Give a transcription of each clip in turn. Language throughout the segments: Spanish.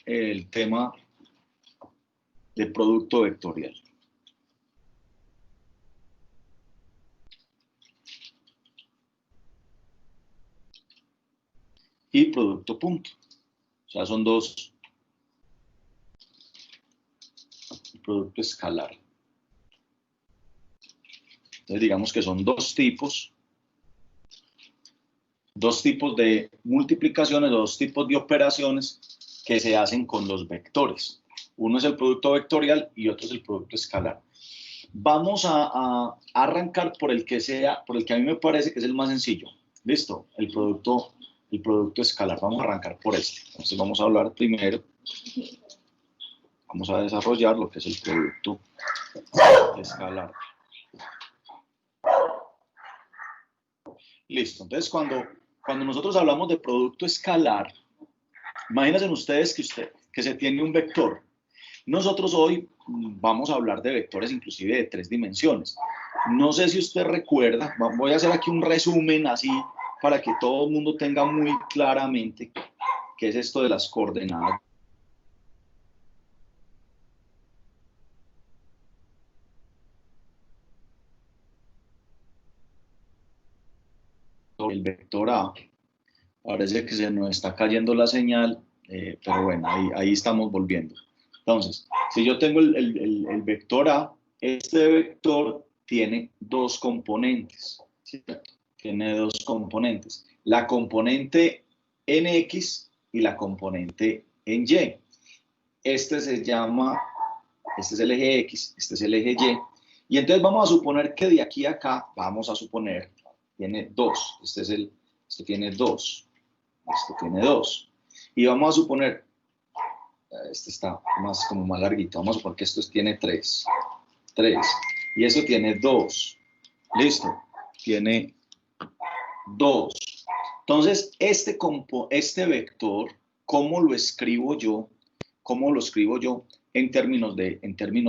el tema de producto vectorial. Y producto punto. O sea, son dos. Producto escalar. Entonces digamos que son dos tipos de multiplicaciones, dos tipos de operaciones que se hacen con los vectores. Uno es el producto vectorial y otro es el producto escalar. Vamos a arrancar por el que a mí me parece que es el más sencillo. ¿Listo? El producto escalar. Vamos a arrancar por este. Entonces vamos a hablar primero. Vamos a desarrollar lo que es el producto escalar. Listo. Entonces, cuando nosotros hablamos de producto escalar, imagínense ustedes que se tiene un vector. Nosotros hoy vamos a hablar de vectores inclusive de 3 dimensiones. No sé si usted recuerda, voy a hacer aquí un resumen así para que todo el mundo tenga muy claramente qué es esto de las coordenadas. El vector A, parece que se nos está cayendo la señal, pero bueno, ahí estamos volviendo. Entonces, si yo tengo el vector A, este vector tiene dos componentes, ¿cierto? Tiene dos componentes, la componente en X y la componente en Y. Este es el eje X, este es el eje Y, y entonces vamos a suponer que de aquí a acá, vamos a suponer, tiene 2, este tiene 2, este tiene 2, y vamos a suponer, este está como más larguito, vamos a suponer que esto tiene 3, y esto tiene 2, listo, tiene 2. Entonces, este vector, ¿cómo lo escribo yo? ¿Cómo lo escribo yo en términos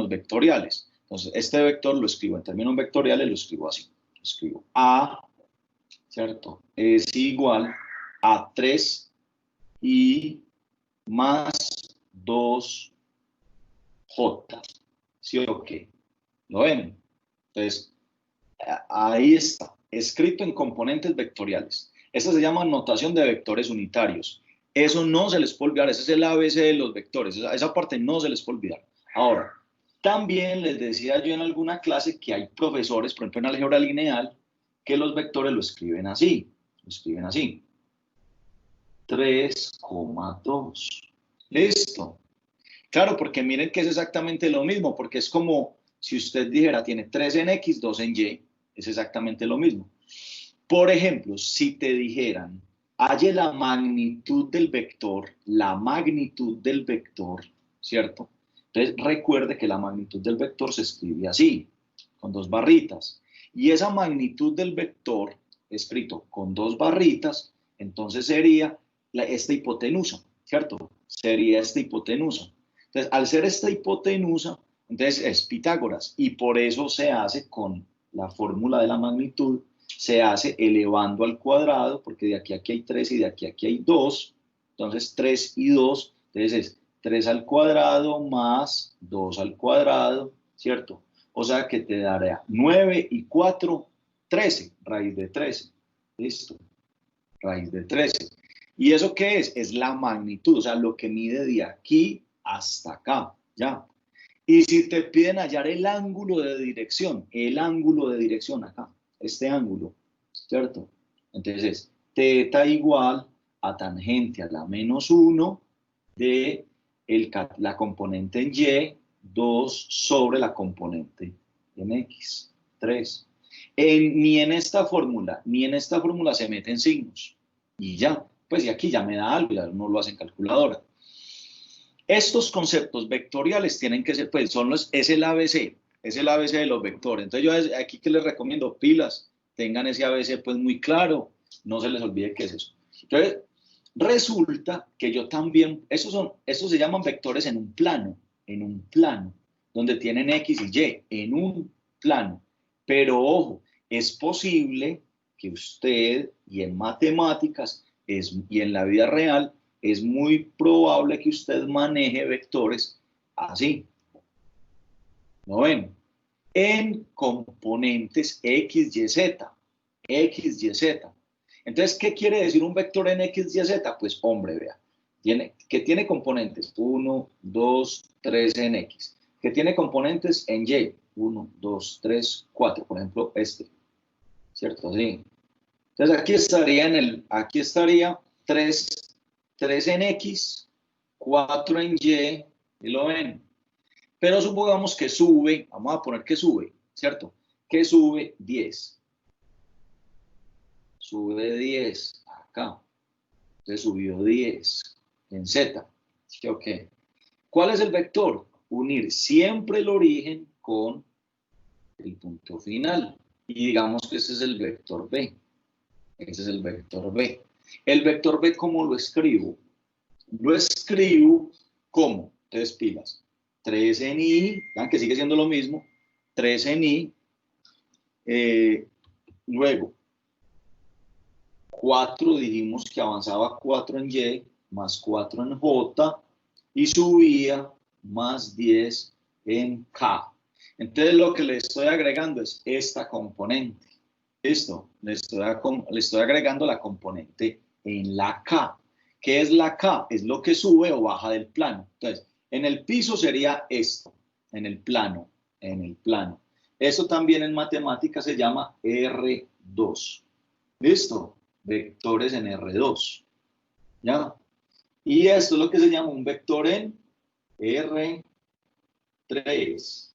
vectoriales? Entonces, este vector lo escribo en términos vectoriales, lo escribo así. Lo escribo A, ¿cierto? Es igual a 3i más 2j. ¿Sí o qué? ¿Lo ven? Entonces, ahí está, escrito en componentes vectoriales. Esta se llama notación de vectores unitarios. Eso no se les puede olvidar, ese es el ABC de los vectores, esa parte no se les puede olvidar. Ahora, también les decía yo en alguna clase que hay profesores, por ejemplo en álgebra lineal, que los vectores lo escriben así, 3,2. Listo. Claro, porque miren que es exactamente lo mismo, porque es como si usted dijera, tiene 3 en X, 2 en Y, es exactamente lo mismo. Por ejemplo, si te dijeran, halle la magnitud del vector, ¿cierto? Entonces, recuerde que la magnitud del vector se escribe así, con 2 barritas. Y esa magnitud del vector, escrito con 2 barritas, entonces sería esta hipotenusa, ¿cierto? Sería esta hipotenusa. Entonces, al ser esta hipotenusa, entonces es Pitágoras. Y por eso se hace con la fórmula de la magnitud, se hace elevando al cuadrado, porque de aquí a aquí hay 3 y de aquí a aquí hay 2. Entonces, 3 y 2, entonces es 3 al cuadrado más 2 al cuadrado, ¿cierto? O sea que te dará 9 y 4, 13, raíz de 13. Listo, raíz de 13. ¿Y eso qué es? Es la magnitud, o sea, lo que mide de aquí hasta acá, ¿ya? Y si te piden hallar el ángulo de dirección acá, este ángulo, ¿cierto? Entonces, teta igual a tangente a la menos 1 de la componente en Y, 2 sobre la componente en X, 3. Ni en esta fórmula se meten signos. Y ya, pues y aquí ya me da algo, ya uno lo hace en calculadora. Estos conceptos vectoriales tienen que ser, pues es el ABC de los vectores. Entonces yo aquí que les recomiendo, pilas, tengan ese ABC pues muy claro, no se les olvide qué es eso. Entonces, resulta que yo también, estos se llaman vectores en un plano, donde tienen X y Y, en un plano. Pero ojo, es posible que usted, y en matemáticas, y en la vida real, es muy probable que usted maneje vectores así. ¿No ven? En componentes X, Y, Z. X, Y, Z. Entonces, ¿qué quiere decir un vector en X, Y, Z? Pues, hombre, vea. Que tiene componentes 1, 2, 3 en X. Que tiene componentes en Y. 1, 2, 3, 4. Por ejemplo, este. ¿Cierto? Sí. Entonces, aquí estaría 3 en X, 4 en Y, y lo ven. Pero supongamos que sube, vamos a poner que sube, ¿cierto? Que sube 10. Sube 10 acá. Entonces subió 10 en Z. ¿Sí o qué? ¿Cuál es el vector? Unir siempre el origen con el punto final. Y digamos que ese es el vector B. Ese es el vector B. El vector B, ¿cómo lo escribo? Lo escribo como, entonces pilas, 3 en I, ¿verdad? Que sigue siendo lo mismo, 3 en I, luego 4, dijimos que avanzaba 4 en Y, más 4 en J, y subía más 10 en K. Entonces lo que le estoy agregando es esta componente. ¿Listo? Le estoy agregando la componente en la K. ¿Qué es la K? Es lo que sube o baja del plano. Entonces, en el piso sería esto, en el plano. Esto también en matemáticas se llama R2. ¿Listo? Vectores en R2. ¿Ya? Y esto es lo que se llama un vector en R3.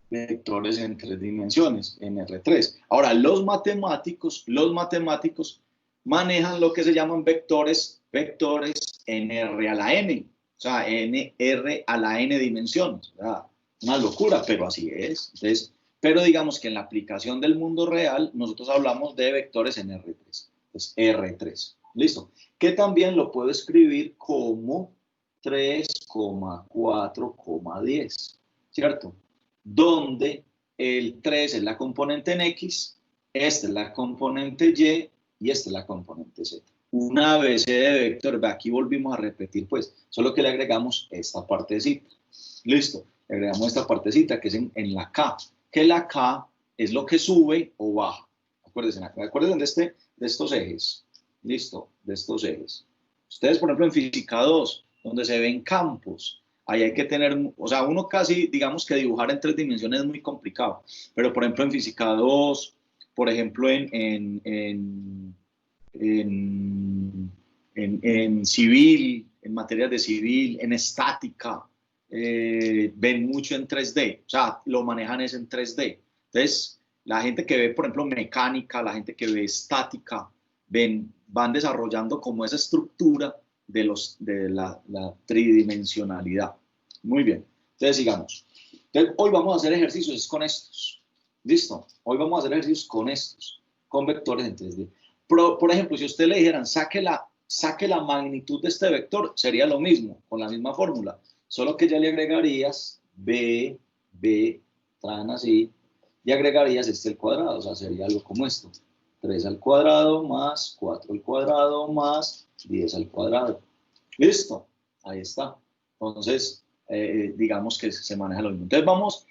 Vectores en 3 dimensiones, en R3. Ahora, los matemáticos manejan lo que se llaman vectores en R a la N, o sea, R a la N dimensiones. O sea, una locura, pero así es. Entonces, pero digamos que en la aplicación del mundo real, nosotros hablamos de vectores en R3. Entonces, R3. ¿Listo? Que también lo puedo escribir como 3,4,10. ¿Cierto? Donde el 3 es la componente en X, esta es la componente Y y esta es la componente Z. Una ABC de vector, aquí volvimos a repetir, pues, solo que le agregamos esta partecita. Listo, le agregamos esta partecita que es en la K, que la K es lo que sube o baja. Acuérdense de estos ejes. Listo, de estos ejes. Ustedes, por ejemplo, en física 2, donde se ven campos, ahí hay que tener, o sea, uno casi, digamos que dibujar en 3 dimensiones es muy complicado, pero por ejemplo en física 2, por ejemplo en civil, en materias de civil, en estática, ven mucho en 3D, o sea, lo manejan es en 3D. Entonces, la gente que ve, por ejemplo, mecánica, la gente que ve estática, van desarrollando como esa estructura de la tridimensionalidad. Muy bien, entonces sigamos. Entonces, hoy vamos a hacer ejercicios con estos. ¿Listo? Hoy vamos a hacer ejercicios con estos, con vectores en 3D. Por ejemplo, si a usted le dijeran, saque la magnitud de este vector, sería lo mismo, con la misma fórmula, solo que ya le agregarías B, traen así, y agregarías este al cuadrado, o sea, sería algo como esto. 3 al cuadrado más 4 al cuadrado más 10 al cuadrado. ¿Listo? Ahí está. Entonces, digamos que se maneja lo mismo. Entonces,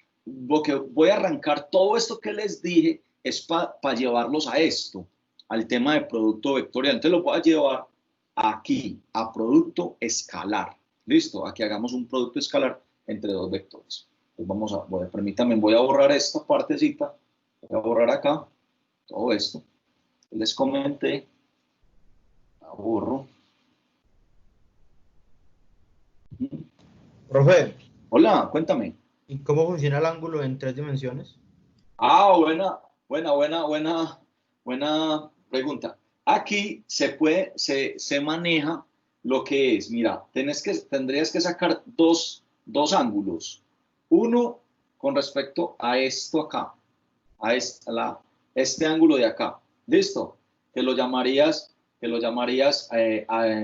voy a arrancar todo esto que les dije, es para llevarlos a esto, al tema de producto vectorial. Entonces, lo voy a llevar aquí, a producto escalar. ¿Listo? Aquí hagamos un producto escalar entre dos vectores. Entonces, permítanme, voy a borrar esta partecita, voy a borrar acá, todo esto. Les comenté, borro. Profe, Hola, cuéntame. ¿y cómo funciona el ángulo en 3 dimensiones? Ah, buena pregunta. Aquí se maneja lo que es, mira, tendrías que sacar dos ángulos. Uno con respecto a esto acá, este ángulo de acá. ¿Listo? Que lo llamarías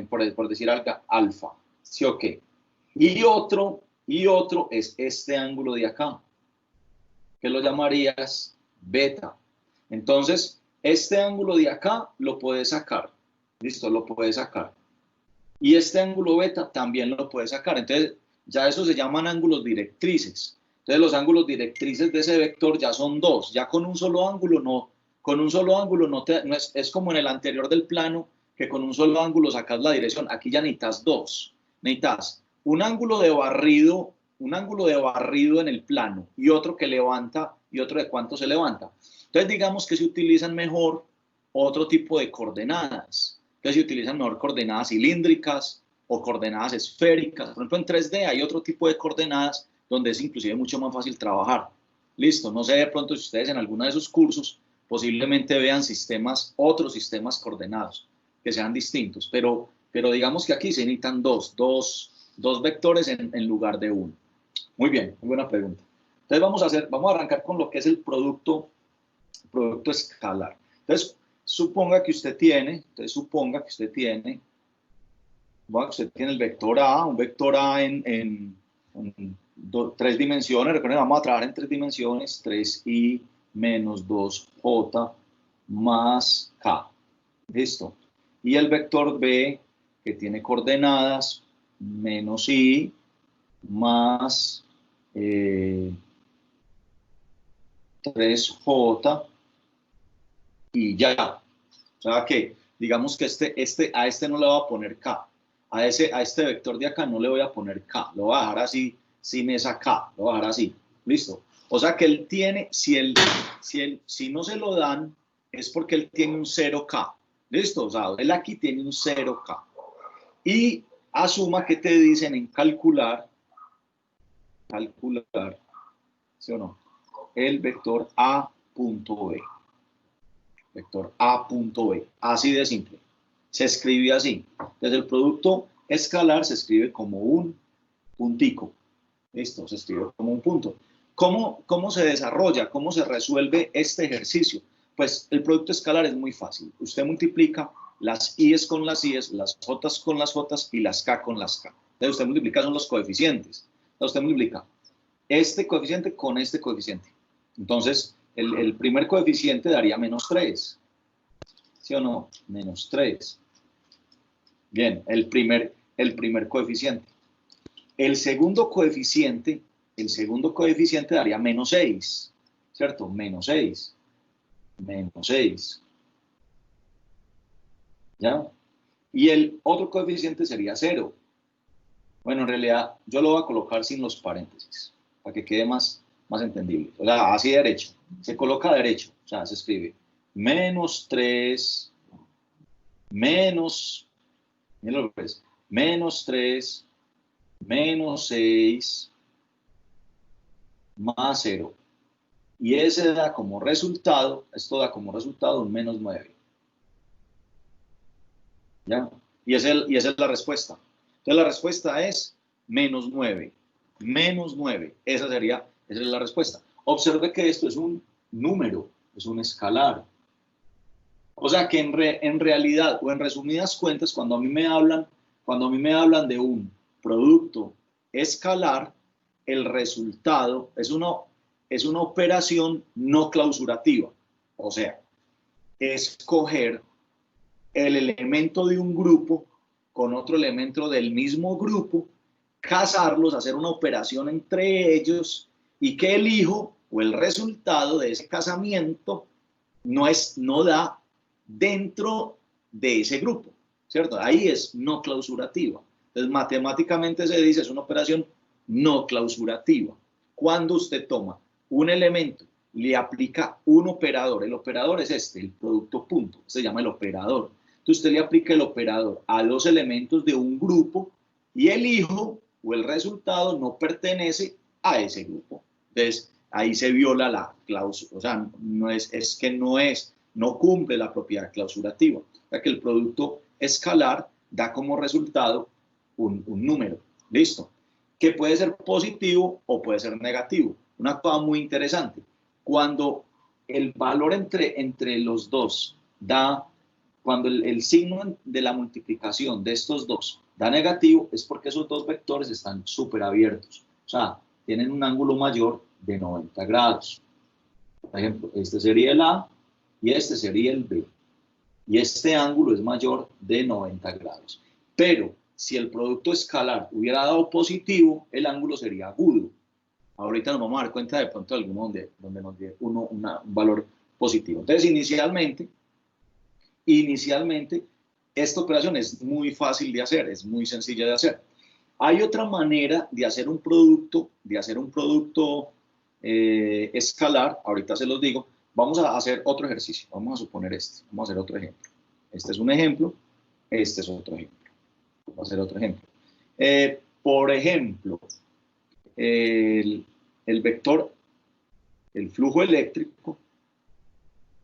por decir algo, alfa. ¿Sí o qué? Y otro es este ángulo de acá, que lo llamarías beta. Entonces, este ángulo de acá lo puedes sacar. ¿Listo? Lo puedes sacar. Y este ángulo beta también lo puede sacar. Entonces, ya eso se llaman ángulos directrices. Entonces, los ángulos directrices de ese vector ya son dos. Ya con un solo ángulo no es como en el anterior del plano, que con un solo ángulo sacas la dirección. Aquí ya necesitas dos. Necesitas un ángulo de barrido en el plano y otro que levanta y otro de cuánto se levanta. Entonces, digamos que se utilizan mejor otro tipo de coordenadas. Entonces se utilizan mejor coordenadas cilíndricas o coordenadas esféricas. Por ejemplo, en 3D hay otro tipo de coordenadas donde es inclusive mucho más fácil trabajar. Listo, no sé de pronto si ustedes en alguno de esos cursos posiblemente vean otros sistemas coordenados que sean distintos, pero digamos que aquí se necesitan dos vectores en lugar de uno. Muy bien, muy buena pregunta. Entonces vamos a arrancar con lo que es el producto escalar. Entonces, suponga que usted tiene el vector A, un vector A en 3 dimensiones. Recuerden, vamos a trabajar en 3 dimensiones, 3i menos 2j más k. Listo. Y el vector B, que tiene coordenadas menos i más 3j y ya. O sea que, digamos que a este no le voy a poner k. A este vector de acá no le voy a poner k. Lo voy a dejar así, sin esa k. Lo voy a dejar así. Listo. O sea que él tiene, si no se lo dan, es porque él tiene un 0k. Listo. O sea, él aquí tiene un 0k. Y asuma que te dicen en calcular, ¿sí o no? El vector A punto B. Vector A punto B. Así de simple. Se escribe así. Entonces el producto escalar se escribe como un puntico. Listo, se escribe como un punto. ¿Cómo se desarrolla? ¿Cómo se resuelve este ejercicio? Pues el producto escalar es muy fácil. Usted multiplica las i's con las i's, las j's con las j's y las k con las k. Entonces usted multiplica son los coeficientes. Entonces usted multiplica este coeficiente con este coeficiente. Entonces el primer coeficiente daría menos 3. ¿Sí o no? Menos 3. Bien, el primer coeficiente. El segundo coeficiente daría menos 6, ¿cierto? Menos 6. Menos 6. ¿Ya? Y el otro coeficiente sería 0. Bueno, en realidad yo lo voy a colocar sin los paréntesis, para que quede más entendible. O sea, así derecho. Se coloca derecho, o sea, se escribe menos 3, menos 3, menos 6, más 0. Y ese da como resultado, esto da como resultado un menos 9. ¿Ya? Y esa es la respuesta. Entonces la respuesta es menos 9. Menos 9. Esa es la respuesta. Observe que esto es un número, es un escalar. O sea que en realidad, o en resumidas cuentas, cuando a mí me hablan de un producto escalar, el resultado es una operación no clausurativa. O sea, escoger el elemento de un grupo con otro elemento del mismo grupo, casarlos, hacer una operación entre ellos y que el hijo o el resultado de ese casamiento no da dentro de ese grupo, ¿cierto? Ahí es no clausurativa. Entonces, matemáticamente se dice es una operación no clausurativa. Cuando usted toma un elemento, le aplica un operador, el operador es el producto punto, se llama el operador. Entonces, usted le aplica el operador a los elementos de un grupo y el hijo o el resultado no pertenece a ese grupo. Entonces, ahí se viola la cláusula, o sea, no cumple la propiedad clausurativa, ya que el producto escalar da como resultado un número. Listo. Que puede ser positivo o puede ser negativo. Una cosa muy interesante. Cuando el valor entre los dos cuando el signo de la multiplicación de estos dos da negativo, es porque esos dos vectores están súper abiertos. O sea, tienen un ángulo mayor de 90 grados. Por ejemplo, este sería el A y este sería el B. Y este ángulo es mayor de 90 grados. Pero si el producto escalar hubiera dado positivo, el ángulo sería agudo. Ahorita nos vamos a dar cuenta de pronto de alguno donde nos dé un valor positivo. Entonces, inicialmente, esta operación es muy fácil de hacer, es muy sencilla de hacer. Hay otra manera de hacer un producto, escalar, ahorita se los digo. Vamos a hacer otro ejercicio, vamos a suponer vamos a hacer otro ejemplo. Este es un ejemplo, este es otro ejemplo. Vamos a hacer otro ejemplo. Por ejemplo, el vector, el flujo eléctrico,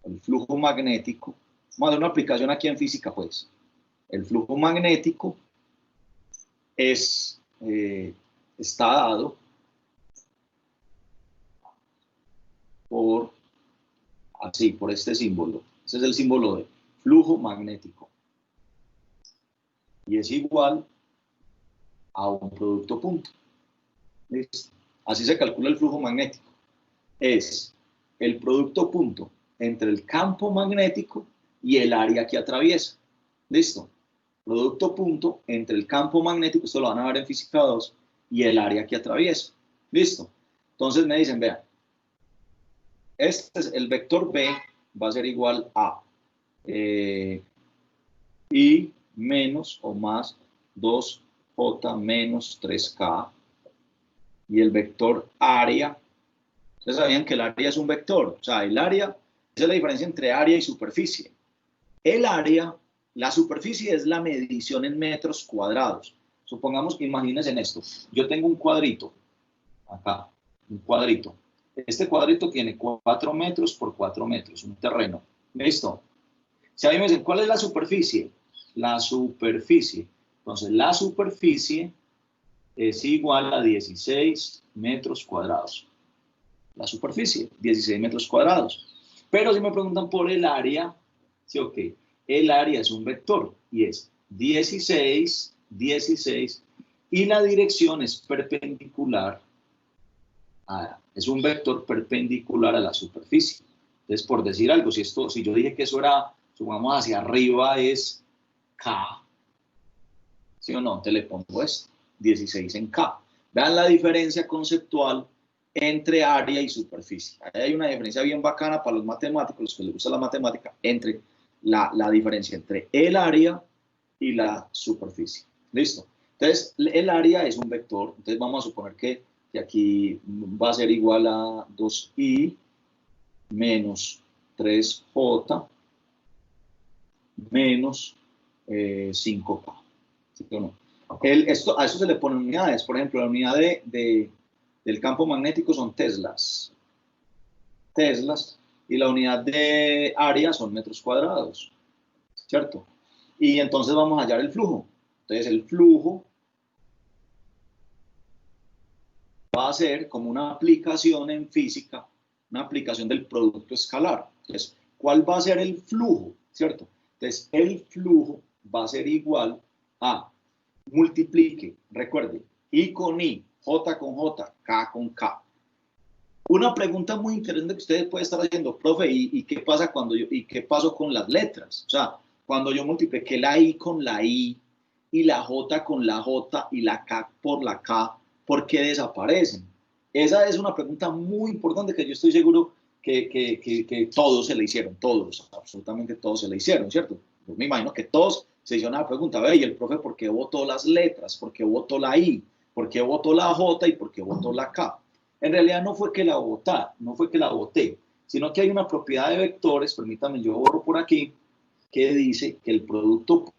el flujo magnético. Vamos a hacer una aplicación aquí en física, pues. El flujo magnético está dado por este símbolo. Ese es el símbolo de flujo magnético. Y es igual a un producto punto. ¿Listo? Así se calcula el flujo magnético. Es el producto punto entre el campo magnético y el área que atraviesa. ¿Listo? Producto punto entre el campo magnético, esto lo van a ver en física 2, y el área que atraviesa. ¿Listo? Entonces me dicen, vean, el vector B va a ser igual a I menos o más 2J menos 3K, y el vector área. Ustedes sabían que el área es un vector, o sea, el área, esa es la diferencia entre área y superficie. El área, la superficie es la medición en metros cuadrados. Supongamos, imagínense en esto, yo tengo un cuadrito, acá, un cuadrito. Este cuadrito tiene 4 metros por 4 metros, un terreno. ¿Listo? Si a mí me dicen, ¿cuál es la superficie? La superficie. Entonces, la superficie es igual a 16 metros cuadrados. La superficie, 16 metros cuadrados. Pero si me preguntan por el área, sí, ok, el área es un vector y es 16, 16, y la dirección es perpendicular, es un vector perpendicular a la superficie. Entonces, por decir algo, si yo dije que eso era, supongamos hacia arriba es K, ¿sí o no? Entonces le pongo esto, 16 en K. Vean la diferencia conceptual entre área y superficie. Ahí hay una diferencia bien bacana para los matemáticos, los que les gusta la matemática, entre la diferencia entre el área y la superficie. ¿Listo? Entonces, el área es un vector, entonces vamos a suponer que aquí va a ser igual a 2i menos 3j menos 5k. ¿Sí o no? A eso se le ponen unidades. Por ejemplo, la unidad del campo magnético son teslas, y la unidad de área son metros cuadrados, ¿cierto? Y entonces vamos a hallar el flujo. Entonces el flujo va a ser como una aplicación en física, una aplicación del producto escalar. Entonces, ¿cuál va a ser el flujo? ¿Cierto? Entonces, el flujo va a ser igual a, multiplique, recuerde, I con I, J con J, K con K. Una pregunta muy interesante que ustedes pueden estar haciendo, profe, ¿y qué pasa qué pasó con las letras? O sea, cuando yo multipliqué la I con la I, y la J con la J, y la K por la K, ¿por qué desaparecen? Esa es una pregunta muy importante que yo estoy seguro que todos se le hicieron, todos, absolutamente todos se le hicieron, ¿cierto? Yo me imagino que todos se hicieron la pregunta, ve, ¿y el profe por qué votó las letras? ¿Por qué votó la I? ¿Por qué votó la J y por qué votó la K? En realidad no fue que la voté, sino que hay una propiedad de vectores, permítanme, yo borro por aquí, que dice que el producto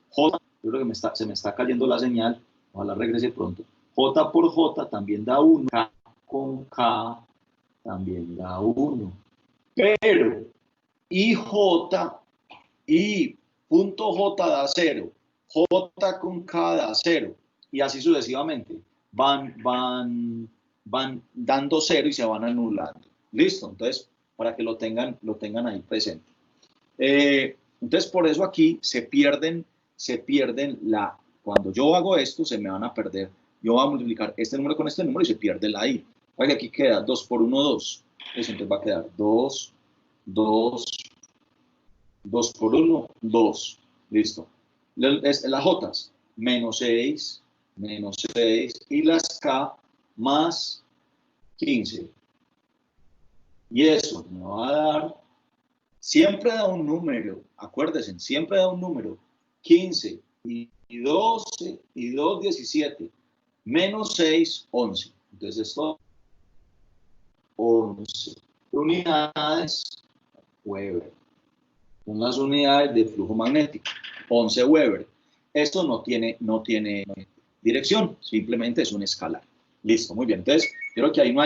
J, yo creo que se me está cayendo la señal, ojalá regrese pronto. J por J también da 1, K con K también da 1. Pero IJ, I punto J da 0, J con K da 0, y así sucesivamente. Van dando 0 y se van anulando. ¿Listo? Entonces, para que lo tengan ahí presente. Entonces, por eso aquí se pierden cuando yo hago esto, se me van a perder. Yo voy a multiplicar este número con este número y se pierde la I. Aquí queda 2 por 1, 2. Entonces va a quedar 2, 2, 2 por 1, 2. Listo. Las J, menos 6, y las K más 15. Y eso me va a dar, siempre da un número, acuérdense, siempre da un número, 15 y 12 y 2, 17, menos 6, 11. Entonces esto, 11 unidades Weber. Unas unidades de flujo magnético, 11 Weber. Esto no tiene dirección, simplemente es un escalar. Listo, muy bien. Entonces, yo creo que ahí no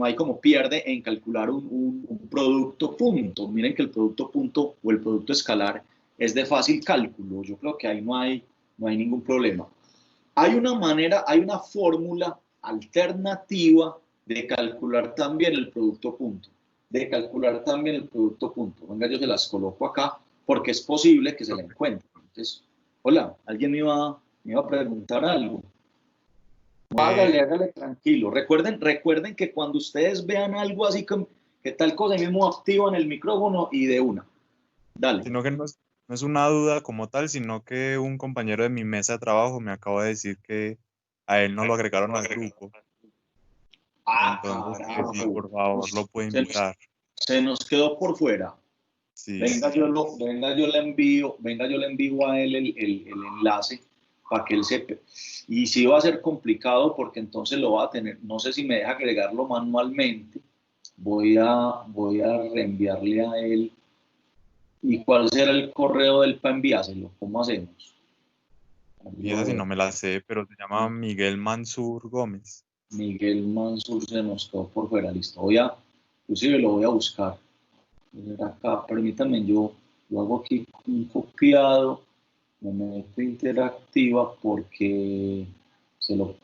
hay como pierde en calcular un producto punto. Miren que el producto punto o el producto escalar es de fácil cálculo. Yo creo que ahí no hay ningún problema. Hay una manera, hay una fórmula alternativa de calcular también el producto punto. Venga, yo se las coloco acá porque es posible que se la encuentren. Entonces, hola, ¿alguien me iba a preguntar algo? Hágale tranquilo. Recuerden que cuando ustedes vean algo así como que tal cosa, mismo activan el micrófono y de una. Dale. Sino que no es una duda como tal, sino que un compañero de mi mesa de trabajo me acaba de decir que a él no lo agregaron al grupo. Entonces, que sí, por favor, lo puede invitar. Se nos quedó por fuera. Sí. Venga, yo le envío a él el enlace para que él sepa. Y sí va a ser complicado porque entonces lo va a tener, no sé si me deja agregarlo manualmente, voy a reenviarle a él. ¿Y cuál será el correo del para enviárselo? ¿Cómo hacemos? Y esa sí no me la sé, pero se llama Miguel Mansur Gómez. Miguel Mansur se nos quedó por fuera, listo. Inclusive lo voy a buscar. Acá, permítanme, yo hago aquí un copiado, me meto interactiva porque se lo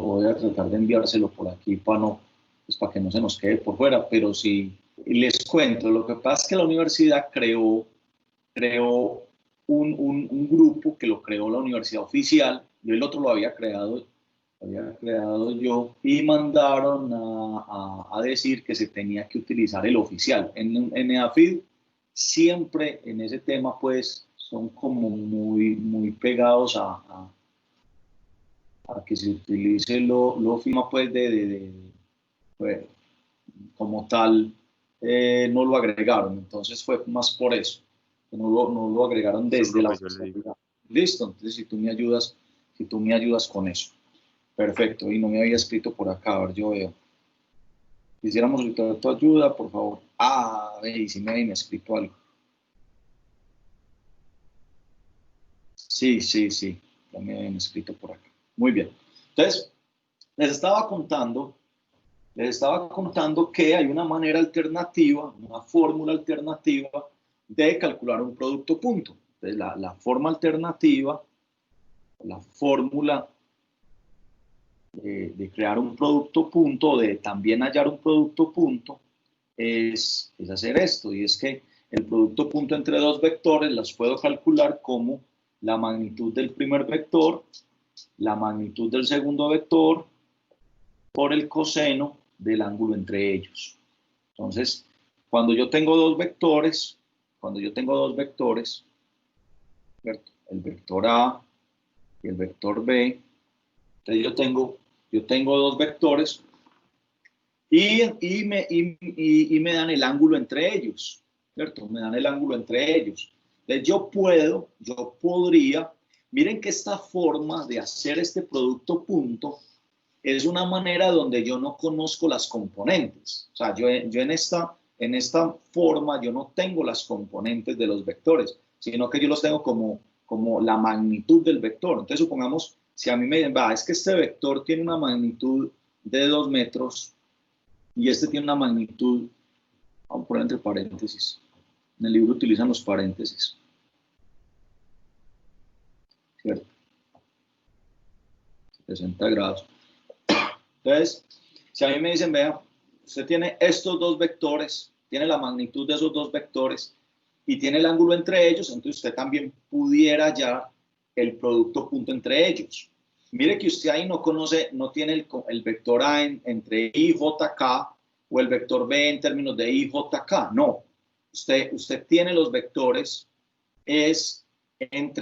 voy a tratar de enviárselo por aquí para que no se nos quede por fuera, pero sí, les cuento, lo que pasa es que la universidad creó un grupo que lo creó la universidad oficial, yo el otro lo había creado yo, y mandaron a decir que se tenía que utilizar el oficial. En EAFID siempre en ese tema pues son como muy pegados a que se utilice lo firma pues pues, como tal, no lo agregaron, entonces fue más por eso, que no lo agregaron desde la oficialidad. Listo, entonces si tú me ayudas con eso. Perfecto, y no me había escrito por acá, a ver, yo veo. Quisiéramos solicitar tu ayuda, por favor. Y sí me habían escrito algo. Sí, ya me habían escrito por acá. Muy bien. Entonces, les estaba contando que hay una manera alternativa, una fórmula alternativa de calcular un producto punto. Entonces, la forma alternativa, la fórmula de crear un producto punto, de también hallar un producto punto, es hacer esto, y es que el producto punto entre dos vectores las puedo calcular como la magnitud del primer vector, la magnitud del segundo vector, por el coseno del ángulo entre ellos. Entonces, cuando yo tengo dos vectores, ¿cierto? El vector A y el vector B, entonces yo tengo dos vectores y me dan el ángulo entre ellos, ¿cierto? Me dan el ángulo entre ellos. Entonces yo podría, miren que esta forma de hacer este producto punto es una manera donde yo no conozco las componentes. O sea, yo en esta forma yo no tengo las componentes de los vectores, sino que yo los tengo como la magnitud del vector. Entonces supongamos, si a mí me dicen, es que este vector tiene una magnitud de 2 metros y este tiene una magnitud, vamos a poner entre paréntesis, en el libro utilizan los paréntesis, ¿cierto? 60 grados. Entonces, si a mí me dicen, vea, usted tiene estos dos vectores, tiene la magnitud de esos dos vectores y tiene el ángulo entre ellos, entonces usted también pudiera hallar el producto punto entre ellos. Mire que usted ahí no conoce, no tiene el vector A entre I, J, K, o el vector B en términos de I, J, K. No. Usted tiene los vectores en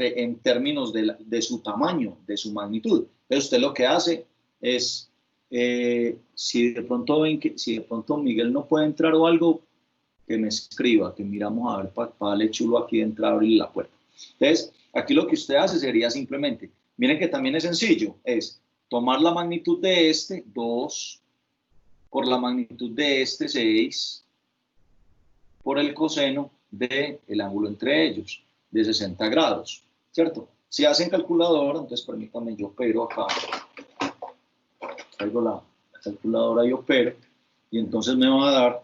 términos de su tamaño, de su magnitud. Entonces usted lo que hace es, si de pronto Miguel no puede entrar o algo, que me escriba, que miramos a ver para darle chulo aquí de entrar, abrir la puerta. Entonces, aquí lo que usted hace sería simplemente, miren que también es sencillo, es tomar la magnitud de este, 2, por la magnitud de este, 6, por el coseno del ángulo entre ellos, de 60 grados, ¿cierto? Si hacen calculadora, entonces permítanme, yo opero acá, traigo la calculadora y opero, y entonces me va a dar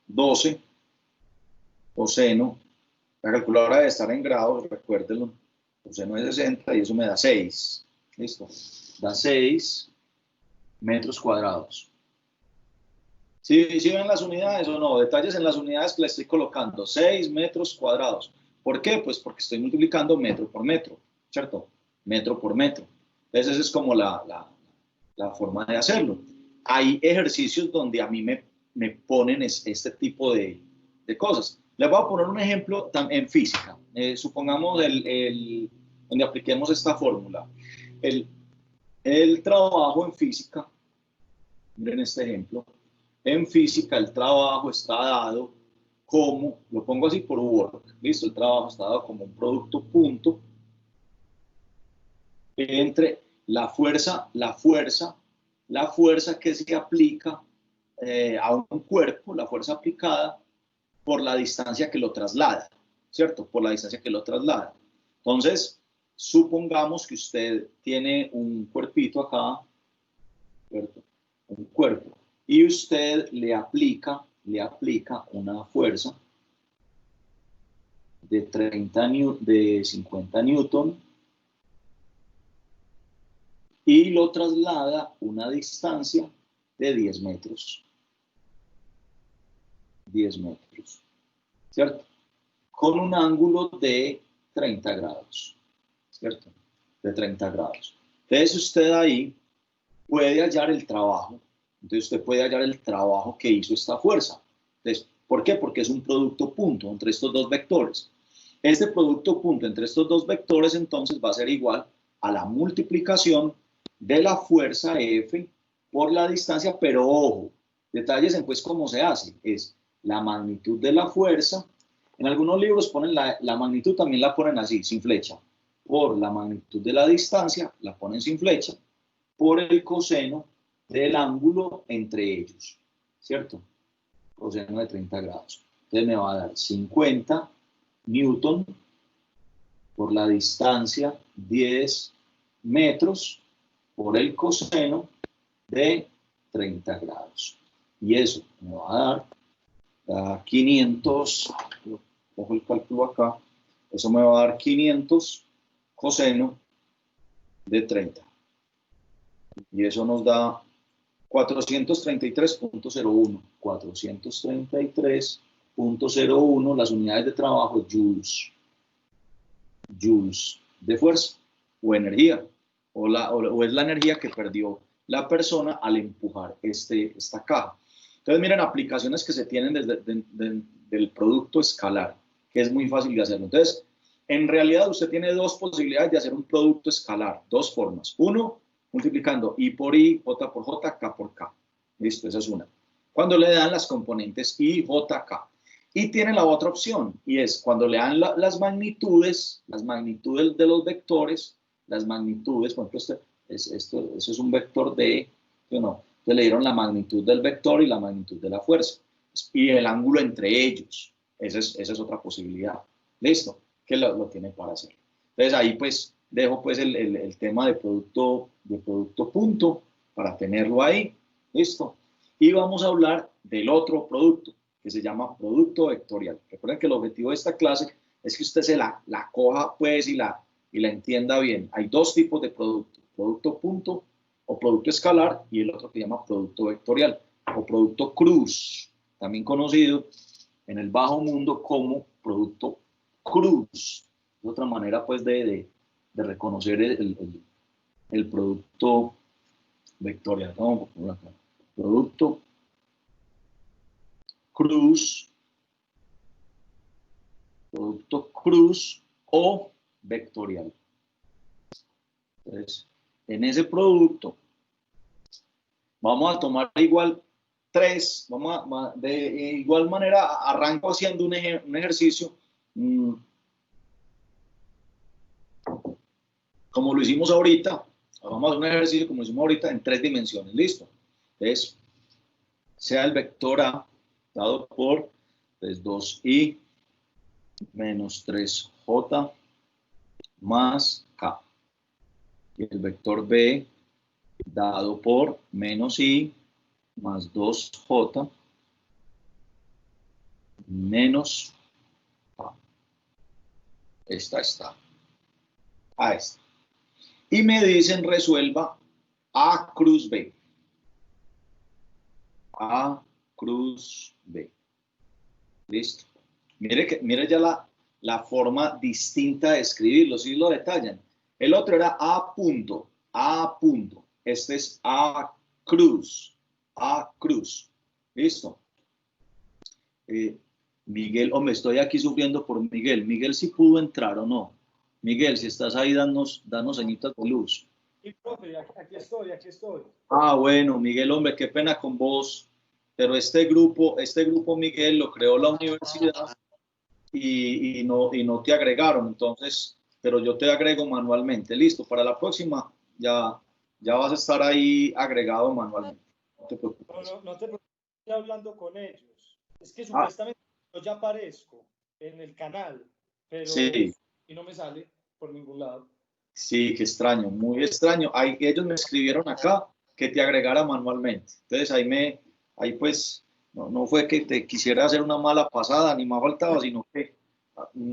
12 coseno, la calculadora debe estar en grados, recuérdenlo, coseno de 60 y eso me da 6, listo, da 6 metros cuadrados. ¿Sí ven las unidades o no? Detalles en las unidades que le estoy colocando, 6 metros cuadrados. ¿Por qué? Pues porque estoy multiplicando metro por metro, ¿cierto? Metro por metro. Entonces esa es como la forma de hacerlo. Hay ejercicios donde a mí me ponen este tipo de cosas. Les voy a poner un ejemplo en física. Supongamos donde apliquemos esta fórmula. El trabajo en física, miren este ejemplo, en física el trabajo está dado como, lo pongo así por work, listo, el trabajo está dado como un producto punto entre la fuerza que se aplica a un cuerpo, la fuerza aplicada por la distancia que lo traslada, ¿cierto? Por la distancia que lo traslada. Entonces, supongamos que usted tiene un cuerpito acá, ¿cierto? Un cuerpo, y usted le aplica una fuerza de 50 newton y lo traslada una distancia de 10 metros. 10 metros, ¿cierto? Con un ángulo de 30 grados, ¿cierto? De 30 grados. Entonces usted ahí puede hallar el trabajo. Entonces usted puede hallar el trabajo que hizo esta fuerza. Entonces, ¿por qué? Porque es un producto punto entre estos dos vectores. Este producto punto entre estos dos vectores entonces va a ser igual a la multiplicación de la fuerza F por la distancia, pero ojo, detalles en pues cómo se hace. Es la magnitud de la fuerza. En algunos libros ponen la magnitud, también la ponen así, sin flecha. Por la magnitud de la distancia, la ponen sin flecha, por el coseno del ángulo entre ellos, ¿cierto? Coseno de 30 grados. Entonces me va a dar 50 newton por la distancia 10 metros por el coseno de 30 grados. Y eso me va a dar 500, cojo el cálculo acá, eso me va a dar 500 coseno de 30. Y eso nos da 433.01. 433.01, las unidades de trabajo, joules. Joules de fuerza o energía. O es la energía que perdió la persona al empujar esta caja. Entonces, miren, aplicaciones que se tienen del producto escalar, que es muy fácil de hacerlo. Entonces, en realidad usted tiene dos posibilidades de hacer un producto escalar, dos formas. Uno, multiplicando I por I, J por J, K por K. Listo, esa es una. Cuando le dan las componentes I, J, K. Y tiene la otra opción, y es cuando le dan las magnitudes de los vectores, las magnitudes, por ejemplo, eso es un vector de, no, entonces le dieron la magnitud del vector y la magnitud de la fuerza, y el ángulo entre ellos. Esa es otra posibilidad. Listo, que lo tiene para hacer. Entonces ahí pues dejo pues el tema de producto punto para tenerlo ahí. Listo. Y vamos a hablar del otro producto, que se llama producto vectorial. Recuerden que el objetivo de esta clase es que usted se la coja pues y la entienda bien. Hay dos tipos de producto, producto punto o producto escalar, y el otro que se llama producto vectorial o producto cruz, también conocido en el bajo mundo como producto cruz. Es otra manera pues de de reconocer el producto vectorial. Vamos a poner acá. Producto cruz o vectorial. Entonces, en ese producto vamos a tomar igual 3, de igual manera arranco haciendo un ejercicio como lo hicimos ahorita. Vamos a hacer un ejercicio como lo hicimos ahorita en 3 dimensiones, listo. Entonces, sea el vector A dado por 2i menos 3j más k. Y el vector B dado por menos i más 2j menos k. Esta está. A esta. Y me dicen resuelva A cruz B. A cruz B. Listo. Mire ya la forma distinta de escribirlo, si lo detallan. El otro era A punto, A punto. Este es A cruz, A cruz. Listo. Miguel, hombre, estoy aquí sufriendo por Miguel. Miguel, si pudo entrar o no. Miguel, si estás ahí, danos señitas de luz. Sí, profe, aquí estoy. Ah, bueno, Miguel, hombre, qué pena con vos. Pero este grupo, Miguel, lo creó la universidad y no te agregaron. Entonces, pero yo te agrego manualmente. Listo, para la próxima ya vas a estar ahí agregado manualmente. No te preocupes. No te preocupes, estoy hablando con ellos. Es que supuestamente yo ya aparezco en el canal, pero sí. Y no me sale por ningún lado. Sí, qué extraño, muy extraño. Ellos me escribieron acá que te agregara manualmente. Entonces ahí pues, no fue que te quisiera hacer una mala pasada, ni más faltaba, sino que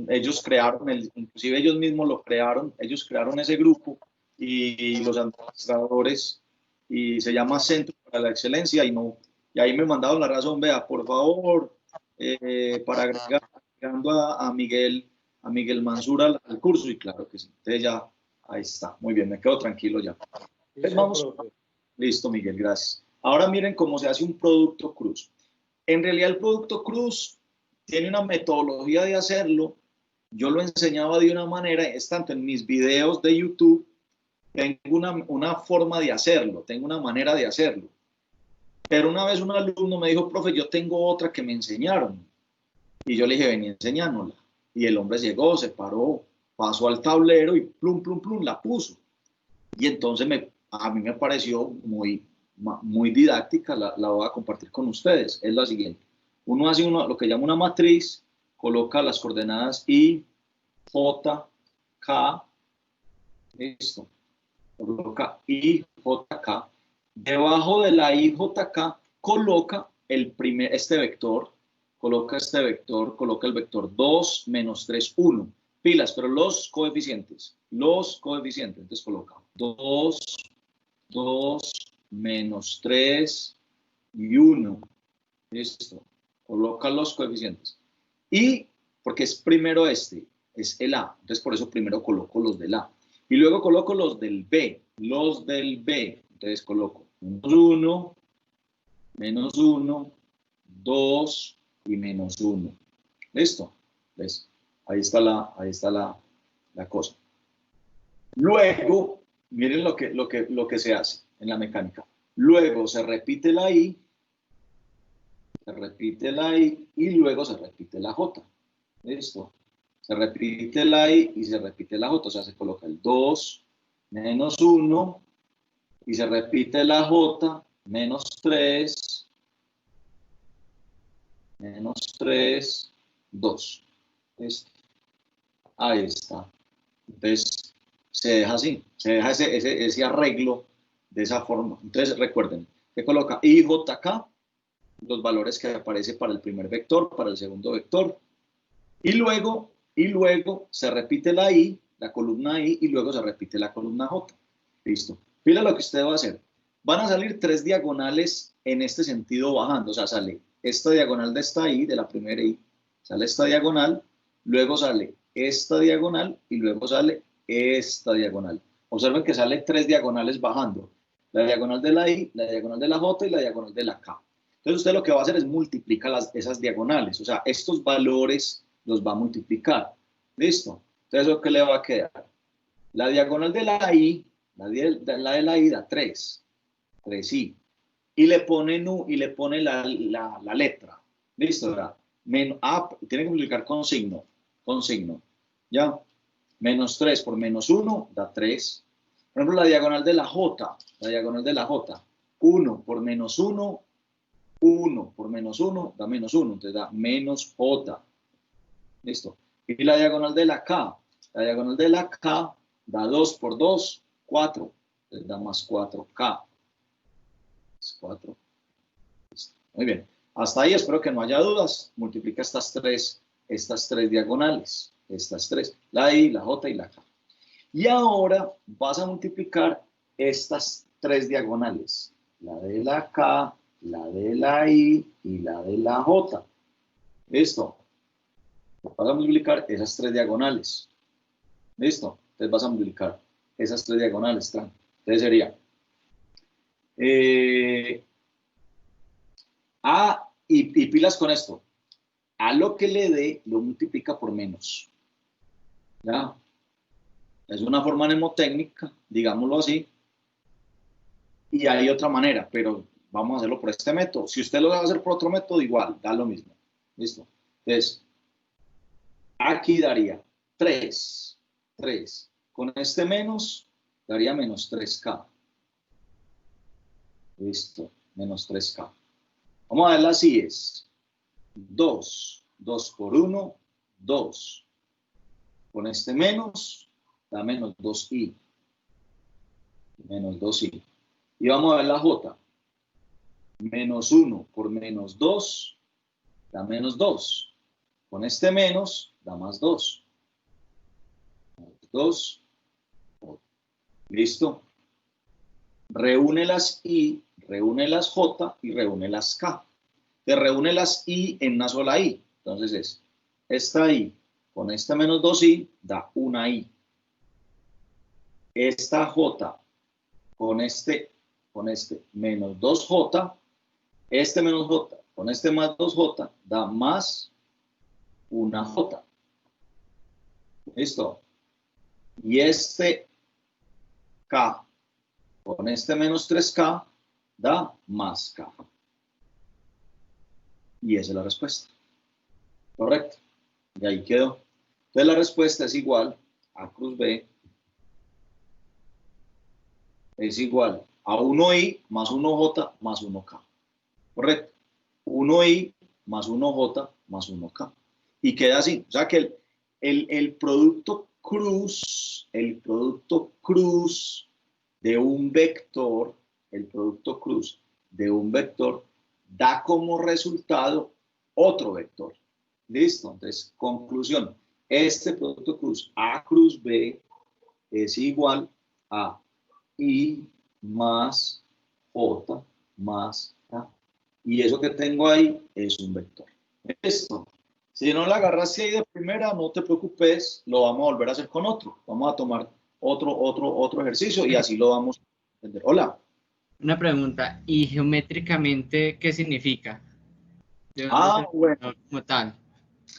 ellos crearon, inclusive ellos mismos lo crearon, ellos crearon ese grupo y los administradores, y se llama Centro para la Excelencia, y ahí me mandaron la razón, vea, por favor, para agregando a Miguel Mansur al curso, y claro que sí. Entonces ya, ahí está. Muy bien, me quedo tranquilo ya. Entonces vamos. Listo, Miguel, gracias. Ahora miren cómo se hace un producto cruz. En realidad el producto cruz tiene una metodología de hacerlo. Yo lo enseñaba de una manera, es tanto en mis videos de YouTube, tengo una forma de hacerlo, tengo una manera de hacerlo. Pero una vez un alumno me dijo, profe, yo tengo otra que me enseñaron. Y yo le dije, vení, enseñánosla. Y el hombre llegó, se paró, pasó al tablero y plum, plum, plum, la puso. Y entonces a mí me pareció muy didáctica, la voy a compartir con ustedes. Es la siguiente. Uno hace lo que llama una matriz, coloca las coordenadas I, J, K, listo. Coloca I, J, K. Debajo de la I, J, K, coloca este vector. Coloca el vector 2, menos 3, 1. Pilas, pero los coeficientes. Entonces coloca 2, menos 3 y 1. Listo. Coloca los coeficientes. Y, porque es primero es el A. Entonces por eso primero coloco los del A. Y luego coloco los del B. Entonces coloco menos 1, 2 y menos 1. ¿Listo? ¿Ves? Ahí está la cosa. Luego, miren lo que se hace en la mecánica. Luego se repite la I, y luego se repite la J. ¿Listo? Se repite la I y se repite la J. O sea, se coloca el 2, menos 1, y se repite la J, menos 3, 2. ¿Listo? Ahí está. Entonces, se deja así, se deja ese arreglo de esa forma. Entonces, recuerden, se coloca I, J, K, los valores que aparecen para el primer vector, para el segundo vector, y luego se repite la I, la columna I, y luego se repite la columna J. Listo. Mira lo que usted va a hacer. Van a salir 3 diagonales en este sentido bajando, o sea, sale esta diagonal de esta I, de la primera I, sale esta diagonal, luego sale esta diagonal y luego sale esta diagonal. Observen que sale 3 diagonales bajando. La diagonal de la I, la diagonal de la J y la diagonal de la K. Entonces usted lo que va a hacer es multiplicar esas diagonales. O sea, estos valores los va a multiplicar. ¿Listo? Entonces, ¿eso qué le va a quedar? La diagonal de la I, la de la I da 3. 3I. Y le pone la letra. ¿Listo? ¿Verdad? Tiene que multiplicar con signo. Con signo. ¿Ya? Menos 3 por menos 1 da 3. Por ejemplo, la diagonal de la J. La diagonal de la J. 1 por menos 1. 1 por menos 1 da menos 1. Entonces da menos J. ¿Listo? Y la diagonal de la K. La diagonal de la K da 2 por 2, 4. Entonces da más 4K. 4. Listo. Muy bien. Hasta ahí espero que no haya dudas. Multiplica estas tres diagonales. Estas 3. La I, la J y la K. Y ahora vas a multiplicar estas 3 diagonales. La de la K, la de la I y la de la J. ¿Listo? Vas a multiplicar esas 3 diagonales. ¿Listo? Entonces vas a multiplicar esas 3 diagonales. Entonces sería A, y pilas con esto. A lo que le dé, lo multiplica por menos. ¿Ya? Es una forma mnemotécnica, digámoslo así. Y hay otra manera, pero vamos a hacerlo por este método. Si usted lo va a hacer por otro método, igual, da lo mismo. ¿Listo? Entonces, aquí daría 3. 3. Con este menos, daría menos 3K. Listo, menos 3K. Vamos a verla así es. 2. 2 por 1, 2. Con este menos, da menos 2i. Menos 2i. Y vamos a ver la J. Menos 1 por menos 2, da menos 2. Con este menos, da más 2. 2. ¿Listo? Reúne las I, reúne las J y reúne las K. Te reúne las I en una sola I. Entonces es esta I con este menos 2i da una I. Esta J con este menos 2J, este menos J con este más 2J da más una J. ¿Listo? Y este K con este menos 3K da más K. Y esa es la respuesta. ¿Correcto? Y ahí quedó. Entonces la respuesta es igual a cruz B es igual a 1i más 1j más 1k. ¿Correcto? 1i más 1j más 1k. Y queda así. O sea que el producto cruz de un vector, da como resultado otro vector. ¿Listo? Entonces, conclusión. Este producto cruz A cruz B es igual a I más J más K. Y eso que tengo ahí es un vector. ¿Listo? Si no la agarraste ahí de primera, no te preocupes, lo vamos a volver a hacer con otro. Vamos a tomar otro ejercicio y así lo vamos a entender. Hola. Una pregunta, ¿y geométricamente qué significa? Bueno. Como tal.